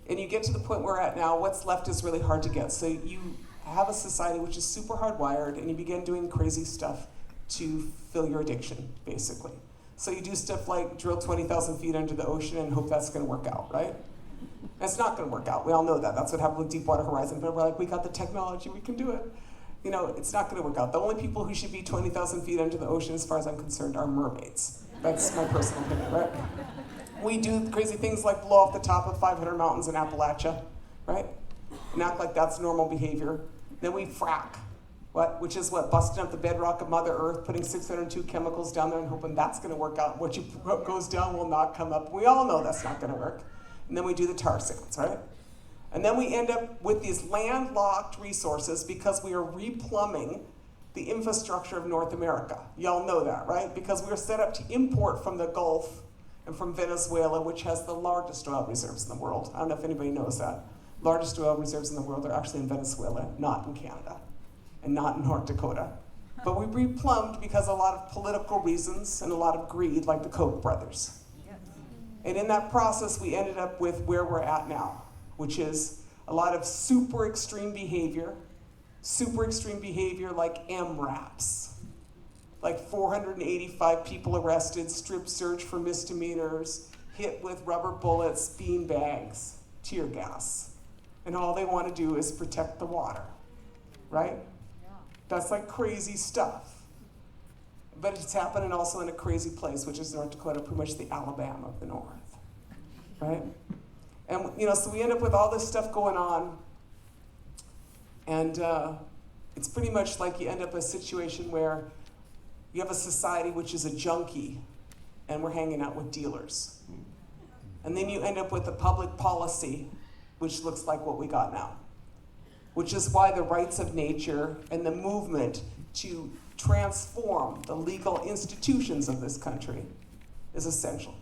and you get to the point we're at now, what's left is really hard to get. So you have a society which is super hardwired, and you begin doing crazy stuff to fill your addiction, basically. So you do stuff like drill 20,000 feet under the ocean and hope that's gonna work out, right? And it's not going to work out. We all know that. That's what happened with Deepwater Horizon. But we're like, we got the technology, we can do it. You know, it's not going to work out. The only people who should be 20,000 feet under the ocean, as far as I'm concerned, are mermaids. That's my personal opinion, right? We do crazy things like blow off the top of 500 mountains in Appalachia, right? And act like that's normal behavior. Then we frack, which is what? Busting up the bedrock of Mother Earth, putting 602 chemicals down there and hoping that's going to work out. What goes down will not come up. We all know that's not going to work. And then we do the tar sands, right? And then we end up with these landlocked resources because we are replumbing the infrastructure of North America. Y'all know that, right? Because we are set up to import from the Gulf and from Venezuela, which has the largest oil reserves in the world. I don't know if anybody knows that. Largest oil reserves in the world are actually in Venezuela, not in Canada, and not in North Dakota. But we replumbed because of a lot of political reasons and a lot of greed, like the Koch brothers. And in that process, we ended up with where we're at now, which is a lot of super extreme behavior like MRAPs, like 485 people arrested, strip search for misdemeanors, hit with rubber bullets, bean bags, tear gas. And all they want to do is protect the water, right? Yeah. That's like crazy stuff. But it's happening also in a crazy place, which is North Dakota, pretty much the Alabama of the North, right? And, you know, so we end up with all this stuff going on, and it's pretty much like you end up in a situation where you have a society which is a junkie, and we're hanging out with dealers. And then you end up with a public policy which looks like what we got now, which is why the rights of nature and the movement to transform the legal institutions of this country is essential.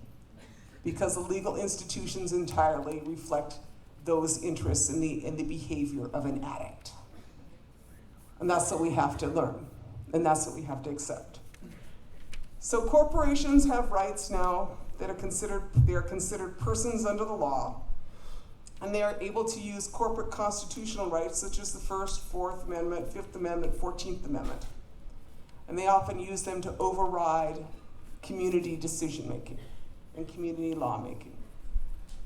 Because the legal institutions entirely reflect those interests in the behavior of an addict. And that's what we have to learn, and that's what we have to accept. So corporations have rights now that are considered persons under the law, and they are able to use corporate constitutional rights such as the First, Fourth Amendment, Fifth Amendment, 14th Amendment. And they often use them to override community decision-making and community lawmaking.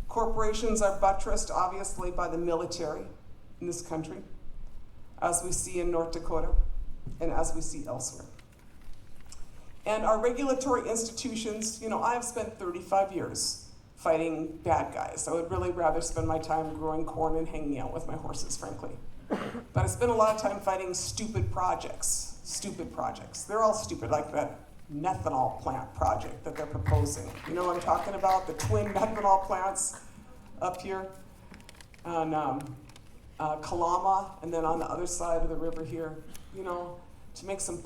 Corporations are buttressed, obviously, by the military in this country, as we see in North Dakota and as we see elsewhere. And our regulatory institutions, you know, I've spent 35 years fighting bad guys. I would really rather spend my time growing corn and hanging out with my horses, frankly. But I spent a lot of time fighting stupid projects. They're all stupid, like that methanol plant project that they're proposing. You know what I'm talking about? The twin methanol plants up here on Kalama, and then on the other side of the river here, you know, to make some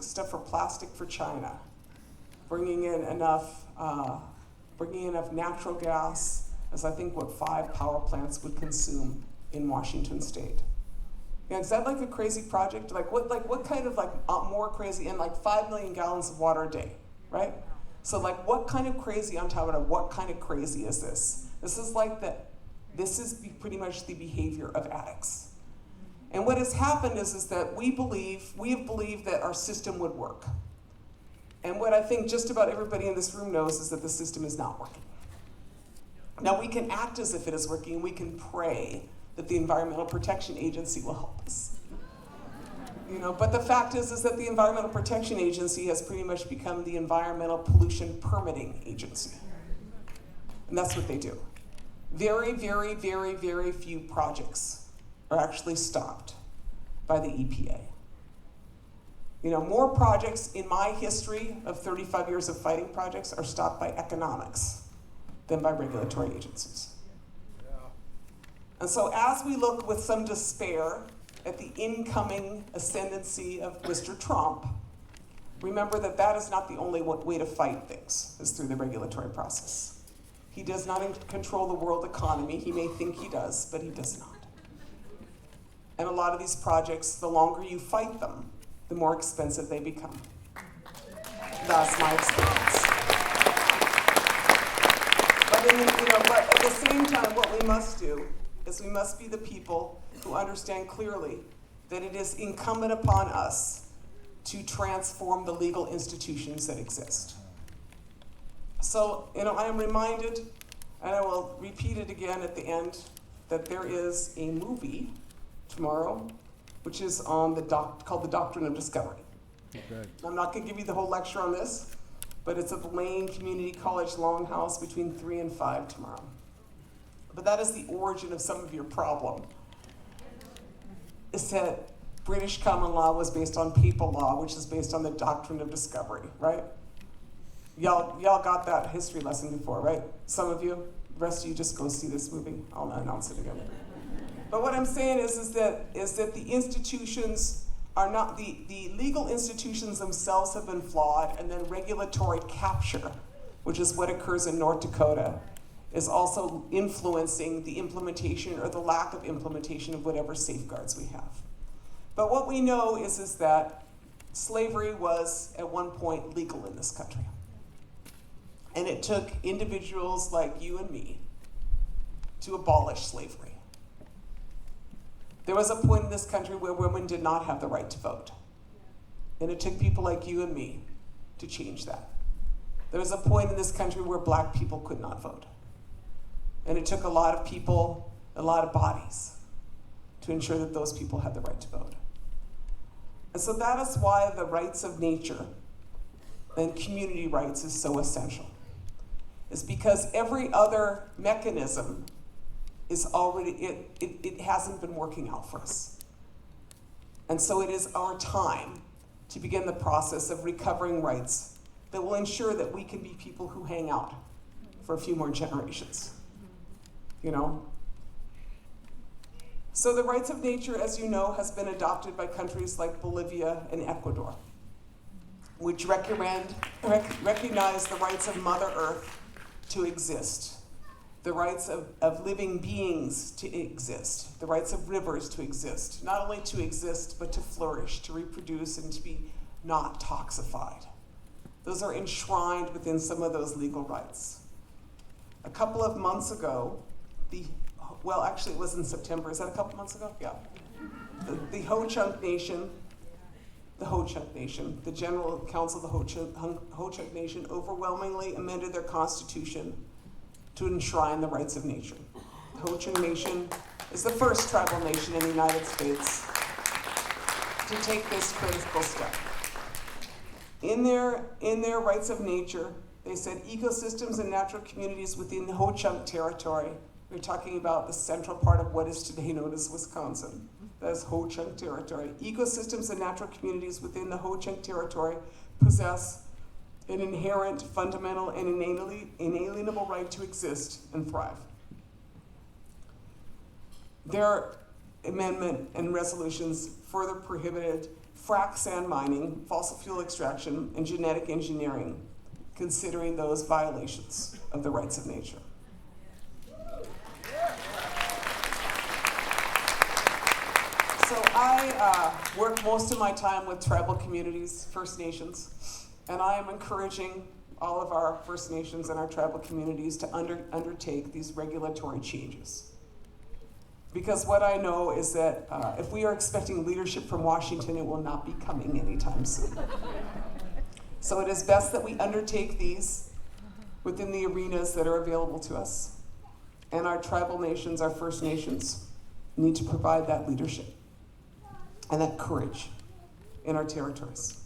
stuff for China, bringing in enough natural gas as I think what 5 power plants would consume in Washington State. You know, is that like a crazy project? Like what kind of more crazy? And like 5 million gallons of water a day, right? So like what kind of crazy on top of it? What kind of crazy is this? This is pretty much the behavior of addicts. And what has happened is that we have believed that our system would work. And what I think just about everybody in this room knows is that the system is not working. Now we can act as if it is working, and we can pray that the Environmental Protection Agency will help us. You know, but the fact is that the Environmental Protection Agency has pretty much become the Environmental Pollution Permitting Agency. And that's what they do. Very, very, very, very few projects are actually stopped by the EPA. You know, more projects in my history of 35 years of fighting projects are stopped by economics than by regulatory agencies. Yeah. And so as we look with some despair at the incoming ascendancy of Mr. Trump, remember that that is not the only way to fight things, is through the regulatory process. He does not control the world economy. He may think he does, but he does not. And a lot of these projects, the longer you fight them, the more expensive they become. That's my experience. But at the same time, what we must do is we must be the people who understand clearly that it is incumbent upon us to transform the legal institutions that exist. So, I am reminded And I will repeat it again at the end, that there is a movie tomorrow, which is on called The Doctrine of Discovery. Okay. I'm not going to give you the whole lecture on this, but it's at the Lane Community College Longhouse between 3 and 5 tomorrow. But that is the origin of some of your problem. It's that British common law was based on papal law, which is based on the doctrine of discovery, right? Y'all got that history lesson before, right? Some of you, the rest of you just go see this movie. I'll not announce it again. But what I'm saying is that the institutions are not, the legal institutions themselves have been flawed, and then regulatory capture, which is what occurs in North Dakota, is also influencing the implementation or the lack of implementation of whatever safeguards we have. But what we know is that slavery was at one point legal in this country. And it took individuals like you and me to abolish slavery. There was a point in this country where women did not have the right to vote. And it took people like you and me to change that. There was a point in this country where black people could not vote. And it took a lot of people, a lot of bodies, to ensure that those people had the right to vote. And so that is why the rights of nature and community rights is so essential. It's because every other mechanism is already, it hasn't been working out for us. And so it is our time to begin the process of recovering rights that will ensure that we can be people who hang out for a few more generations. You know? So the rights of nature, as you know, has been adopted by countries like Bolivia and Ecuador, which recognize the rights of Mother Earth to exist, the rights of living beings to exist, the rights of rivers to exist, not only to exist, but to flourish, to reproduce, and to be not toxified. Those are enshrined within some of those legal rights. A couple of months ago, actually it was in September, is that a couple months ago? Yeah. The Ho-Chunk Nation, the General Council of the Ho-Chunk Nation overwhelmingly amended their constitution to enshrine the rights of nature. The Ho-Chunk Nation is the first tribal nation in the United States to take this critical step. In their rights of nature, they said ecosystems and natural communities within the Ho-Chunk territory, we're talking about the central part of what is today known as Wisconsin. That is Ho-Chunk territory. Ecosystems and natural communities within the Ho-Chunk territory possess an inherent, fundamental, and inalienable right to exist and thrive. Their amendment and resolutions further prohibited frack sand mining, fossil fuel extraction, and genetic engineering, considering those violations of the rights of nature. So I work most of my time with tribal communities, First Nations, and I am encouraging all of our First Nations and our tribal communities to undertake these regulatory changes. Because what I know is that if we are expecting leadership from Washington, it will not be coming anytime soon. So it is best that we undertake these within the arenas that are available to us. And our tribal nations, our First Nations, need to provide that leadership and that courage in our territories.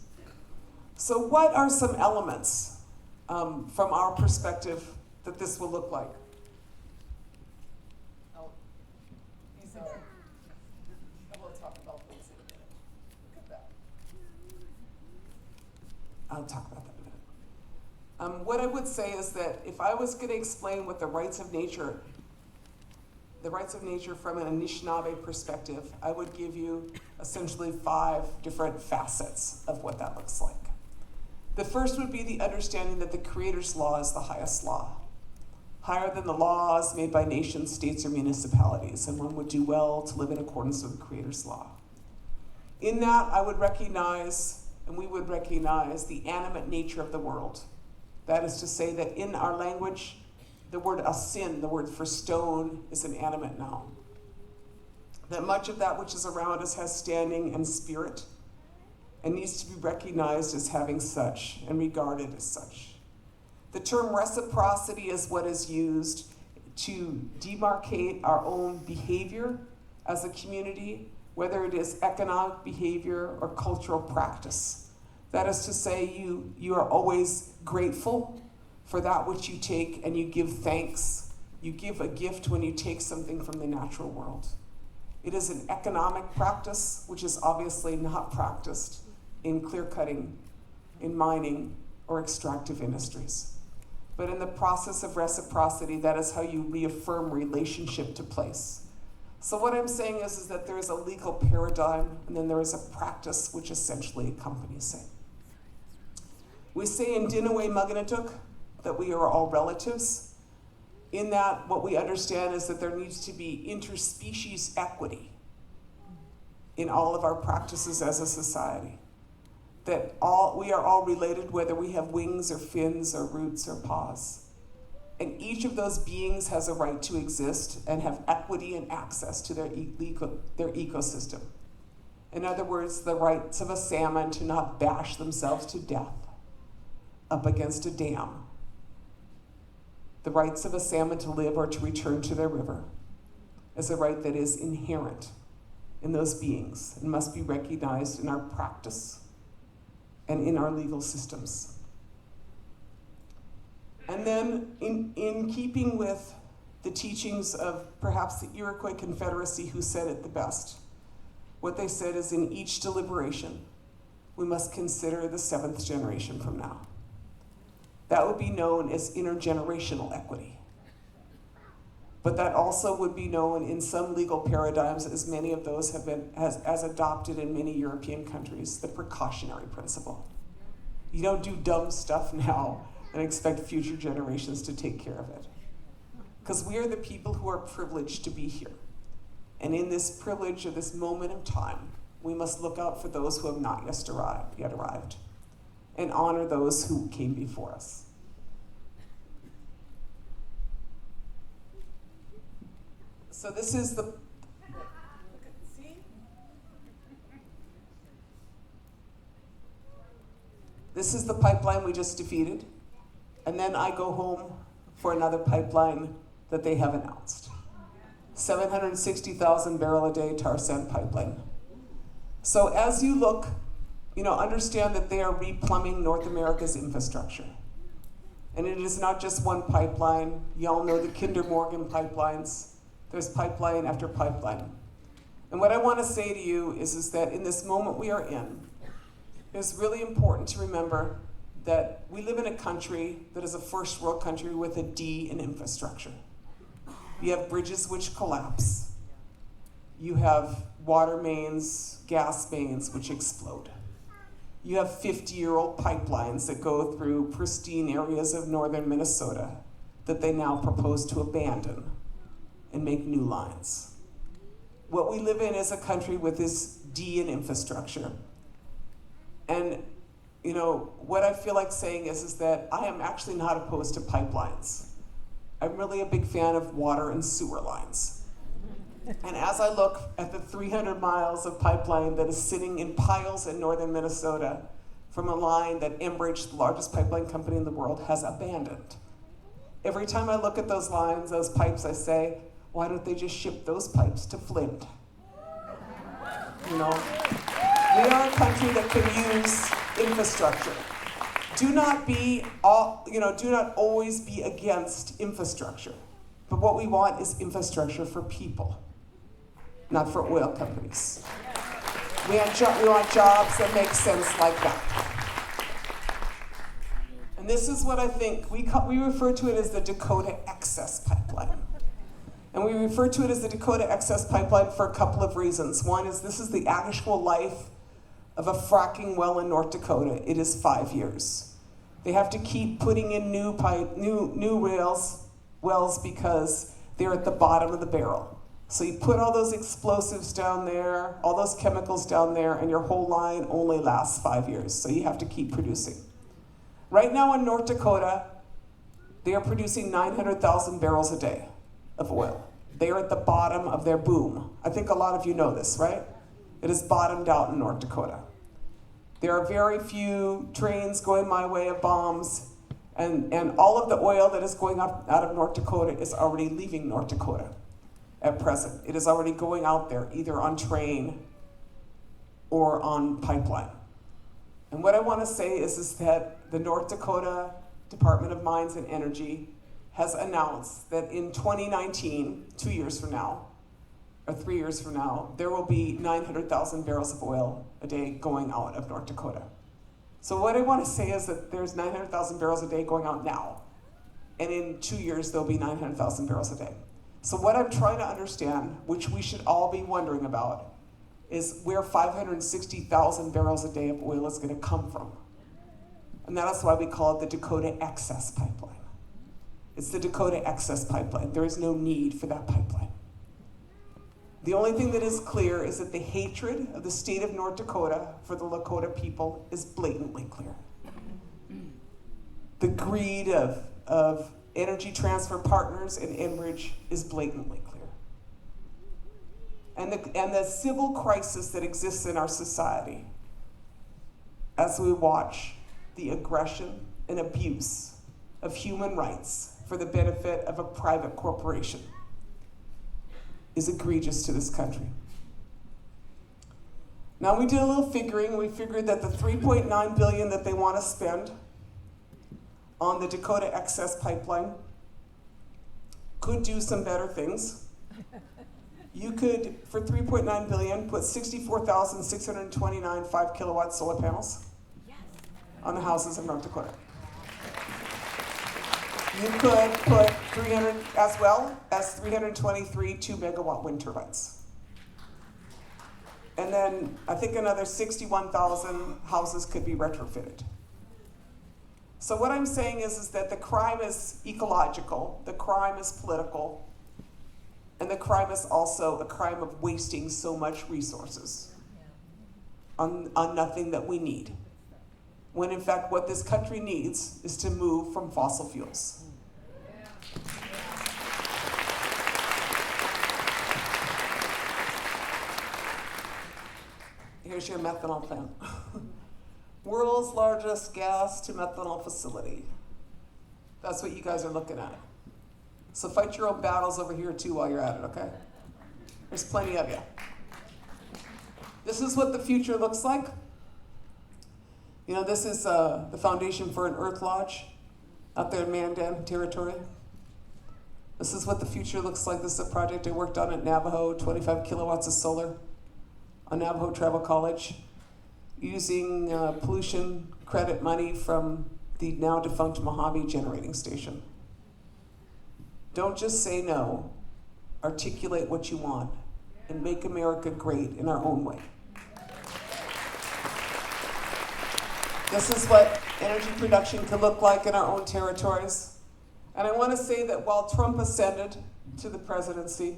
So what are some elements from our perspective that this will look like? I'll talk about that in a minute. What I would say is that if I was going to explain what the rights of nature from an Anishinaabe perspective, I would give you essentially 5 different facets of what that looks like. The first would be the understanding that the Creator's law is the highest law, higher than the laws made by nations, states, or municipalities, and one would do well to live in accordance with the Creator's law. In that, I would recognize, and we would recognize, the animate nature of the world. That is to say that in our language, the word asin, the word for stone, is an animate noun. That much of that which is around us has standing and spirit, and needs to be recognized as having such and regarded as such. The term reciprocity is what is used to demarcate our own behavior as a community, whether it is economic behavior or cultural practice. That is to say, you are always grateful for that which you take, and you give thanks. You give a gift when you take something from the natural world. It is an economic practice, which is obviously not practiced in clear cutting, in mining, or extractive industries. But in the process of reciprocity, that is how you reaffirm relationship to place. So what I'm saying is that there is a legal paradigm, and then there is a practice which essentially accompanies it. We say in Dinaway Muganatuk that we are all relatives. In that, what we understand is that there needs to be interspecies equity in all of our practices as a society. That we are all related, whether we have wings or fins or roots or paws. And each of those beings has a right to exist and have equity and access to their ecosystem. In other words, the rights of a salmon to not bash themselves to death up against a dam. The rights of a salmon to live or to return to their river is a right that is inherent in those beings and must be recognized in our practice and in our legal systems. And then in keeping with the teachings of perhaps the Iroquois Confederacy, who said it the best, what they said is, in each deliberation, we must consider the seventh generation from now. That would be known as intergenerational equity. But that also would be known in some legal paradigms, as many of those have been as adopted in many European countries, the precautionary principle. You don't do dumb stuff now and expect future generations to take care of it. Because we are the people who are privileged to be here. And in this privilege of this moment of time, we must look out for those who have not yet arrived, and honor those who came before us. So this is the pipeline we just defeated, and then I go home for another pipeline that they have announced. 760,000 barrel a day tar sand pipeline. So as you look, understand that they are replumbing North America's infrastructure. And it is not just one pipeline. You all know the Kinder Morgan pipelines. There's pipeline after pipeline. And what I want to say to you is that in this moment we are in, it's really important to remember that we live in a country that is a first world country with a D in infrastructure. You have bridges which collapse. You have water mains, gas mains which explode. You have 50-year-old pipelines that go through pristine areas of northern Minnesota that they now propose to abandon and make new lines. What we live in is a country with this D in infrastructure. And what I feel like saying is that I am actually not opposed to pipelines. I'm really a big fan of water and sewer lines. And as I look at the 300 miles of pipeline that is sitting in piles in northern Minnesota from a line that Enbridge, the largest pipeline company in the world, has abandoned. Every time I look at those lines, those pipes, I say, why don't they just ship those pipes to Flint? We are a country that can use infrastructure. Do not always be against infrastructure. But what we want is infrastructure for people, not for oil companies. We want jobs that make sense like that. And this is what I think, we refer to it as the Dakota Access Pipeline. And we refer to it as the Dakota Access Pipeline for a couple of reasons. One is this is the actual life of a fracking well in North Dakota. It is 5 years. They have to keep putting in new wells because they're at the bottom of the barrel. So you put all those explosives down there, all those chemicals down there, and your whole line only lasts 5 years. So you have to keep producing. Right now in North Dakota, they are producing 900,000 barrels a day of oil. They are at the bottom of their boom. I think a lot of you know this, right? It has bottomed out in North Dakota. There are very few trains going my way of bombs, And all of the oil that is going up out of North Dakota is already leaving North Dakota at present. It is already going out there, either on train or on pipeline. And what I want to say is that the North Dakota Department of Mines and Energy has announced that in 2019, 2 years from now, or 3 years from now, there will be 900,000 barrels of oil a day going out of North Dakota. So what I want to say is that there's 900,000 barrels a day going out now. And in 2 years, there'll be 900,000 barrels a day. So what I'm trying to understand, which we should all be wondering about, is where 560,000 barrels a day of oil is going to come from. And that is why we call it the Dakota Access Pipeline. It's the Dakota Access Pipeline. There is no need for that pipeline. The only thing that is clear is that the hatred of the state of North Dakota for the Lakota people is blatantly clear. The greed of Energy Transfer Partners and Enbridge is blatantly clear. And the civil crisis that exists in our society as we watch the aggression and abuse of human rights for the benefit of a private corporation is egregious to this country. Now we did a little figuring. We figured that the $3.9 billion that they want to spend on the Dakota Access Pipeline could do some better things. You could, for $3.9 billion, put 64,629 5-kilowatt solar panels on the houses of North Dakota. You could put 300, as well as 323 2-megawatt wind turbines. And then I think another 61,000 houses could be retrofitted. So what I'm saying is that the crime is ecological, the crime is political, and the crime is also a crime of wasting so much resources on nothing that we need. When in fact what this country needs is to move from fossil fuels. Here's your methanol plant. World's largest gas to methanol facility. That's what you guys are looking at. So fight your own battles over here too while you're at it, okay? There's plenty of you. This is what the future looks like. You know, this is the foundation for an Earth Lodge out there in Mandan territory. This is what the future looks like. This is a project I worked on at Navajo, 25 kilowatts of solar on Navajo Travel College, using pollution credit money from the now defunct Mojave generating station. Don't just say no, articulate what you want, and make America great in our own way. This is what energy production could look like in our own territories. And I want to say that while Trump ascended to the presidency,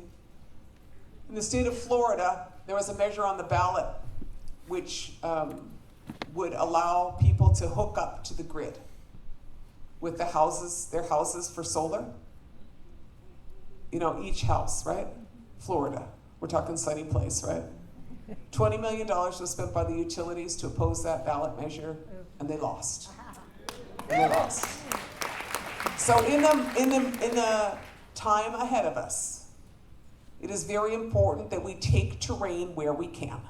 in the state of Florida, there was a measure on the ballot which would allow people to hook up to the grid with their houses for solar. You know, each house, right? Florida, we're talking sunny place, right? $20 million was spent by the utilities to oppose that ballot measure, and they lost. And they lost. So in the time ahead of us, it is very important that we take terrain where we can.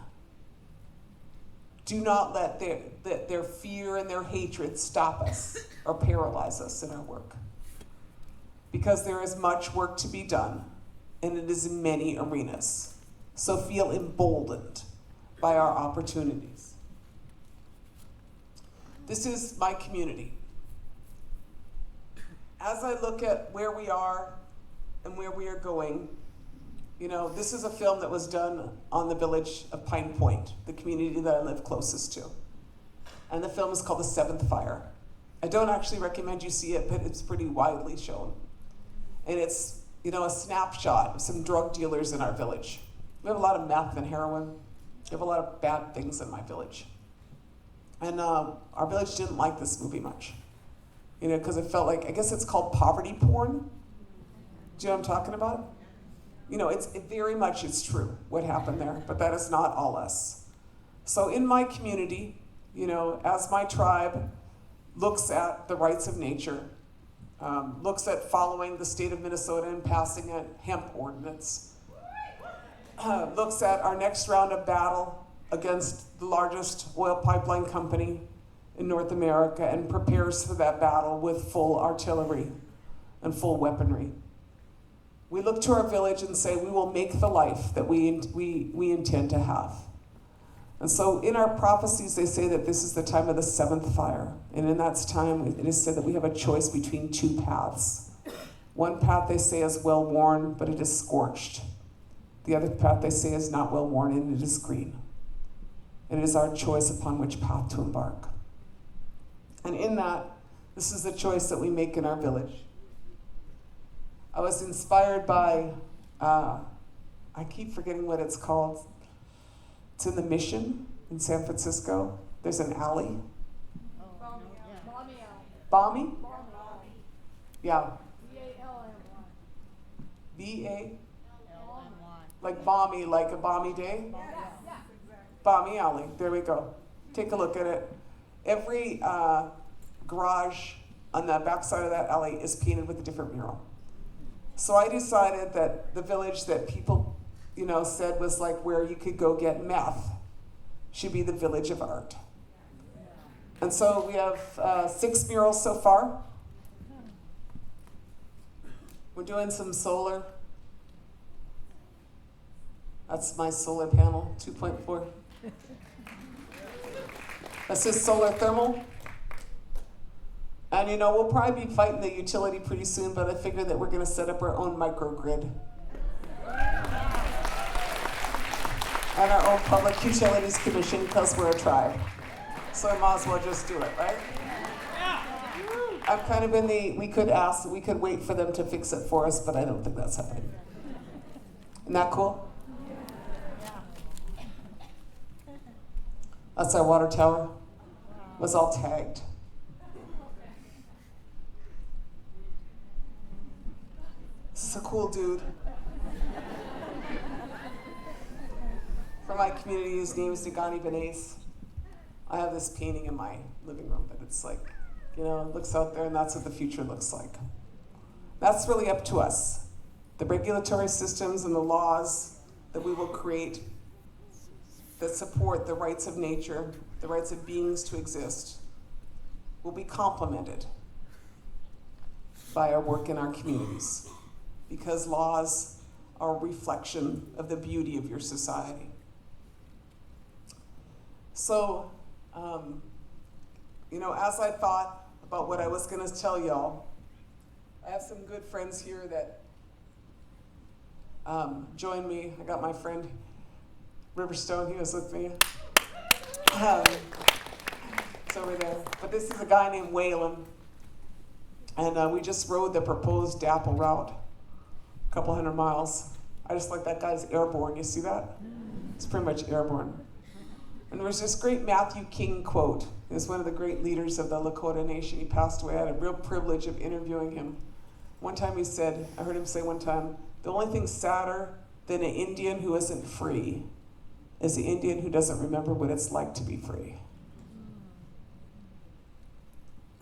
Do not let their fear and their hatred stop us or paralyze us in our work. Because there is much work to be done, and it is in many arenas. So feel emboldened by our opportunities. This is my community. As I look at where we are and where we are going, you know, this is a film that was done on the village of Pine Point, the community that I live closest to. And the film is called The Seventh Fire. I don't actually recommend you see it, but it's pretty widely shown. And it's, you know, a snapshot of some drug dealers in our village. We have a lot of meth and heroin. We have a lot of bad things in my village. And our village didn't like this movie much. You know, because it felt like, I guess it's called poverty porn. Do you know what I'm talking about? You know, it's true what happened there, but that is not all us. So in my community, you know, as my tribe, looks at the rights of nature, looks at following the state of Minnesota and passing a hemp ordinance, looks at our next round of battle against the largest oil pipeline company in North America and prepares for that battle with full artillery and full weaponry. We look to our village and say, we will make the life that we intend to have. And so in our prophecies, they say that this is the time of the seventh fire. And in that time, it is said that we have a choice between two paths. One path, they say, is well-worn, but it is scorched. The other path, they say, is not well-worn, and it is green. And it is our choice upon which path to embark. And in that, this is the choice that we make in our village. I was inspired by, I keep forgetting what it's called. It's in the Mission in San Francisco. There's an alley. Balmy? Yeah. B-A? Like balmy, like a balmy day? Balmy Alley. There we go. Take a look at it. Every garage on the backside of that alley is painted with a different mural. So I decided that the village that people, said was like where you could go get meth should be the village of art. And so we have 6 murals so far. We're doing some solar. That's my solar panel, 2.4. That's just solar thermal. And we'll probably be fighting the utility pretty soon, but I figure that we're going to set up our own microgrid. And our own public utilities commission because we're a tribe. So I might as well just do it, right? I'm kind of in the, we could wait for them to fix it for us, but I don't think that's happening. Isn't that cool? That's our water tower. It was all tagged. This is a cool dude. From my community, his name is Nagani Benes. I have this painting in my living room that it's like, it looks out there and that's what the future looks like. That's really up to us. The regulatory systems and the laws that we will create that support the rights of nature, the rights of beings to exist, will be complemented by our work in our communities, because laws are a reflection of the beauty of your society. So, as I thought about what I was going to tell y'all, I have some good friends here that joined me. I got my friend Riverstone, he was with me. It's over there. But this is a guy named Whalen. And we just rode the proposed DAPL route, a couple hundred miles. I just like that guy's airborne. You see that? It's pretty much airborne. And there was this great Matthew King quote. He was one of the great leaders of the Lakota Nation. He passed away. I had a real privilege of interviewing him. One time he said, I heard him say one time, the only thing sadder than an Indian who isn't free is the Indian who doesn't remember what it's like to be free.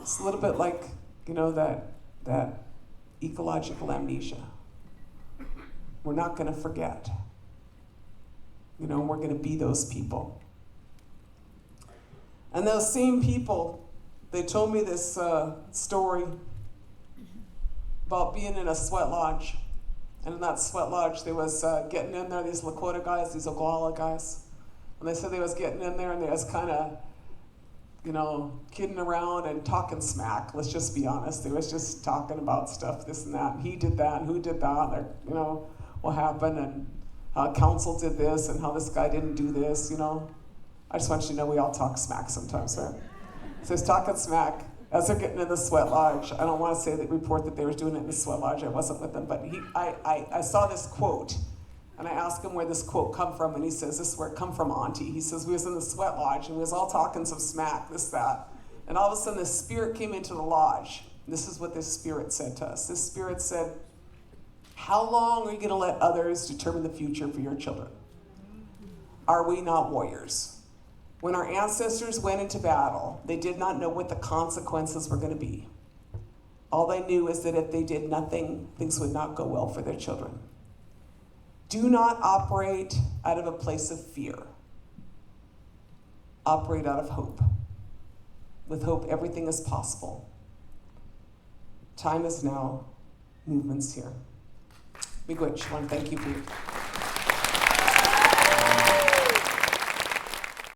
It's a little bit like, that ecological amnesia. We're not going to forget. We're going to be those people. And those same people, they told me this story about being in a sweat lodge. And in that sweat lodge, they was getting in there, these Lakota guys, these Oglala guys. And they said they was getting in there and they was kind of, kidding around and talking smack. Let's just be honest. They was just talking about stuff, this and that. And he did that and who did that, or, what happened and how council did this and how this guy didn't do this, I just want you to know we all talk smack sometimes, right? So he's talking smack as they're getting in the sweat lodge. I don't want to say that report that they were doing it in the sweat lodge. I wasn't with them, but I saw this quote, and I asked him where this quote come from, and he says, this is where it come from, Auntie. He says, we was in the sweat lodge, and we was all talking some smack, this, that. And all of a sudden, this spirit came into the lodge. This is what this spirit said to us. This spirit said, how long are you going to let others determine the future for your children? Are we not warriors? When our ancestors went into battle, they did not know what the consequences were going to be. All they knew is that if they did nothing, things would not go well for their children. Do not operate out of a place of fear. Operate out of hope. With hope, everything is possible. Time is now. Movement's here. Miigwech, I want to thank you for your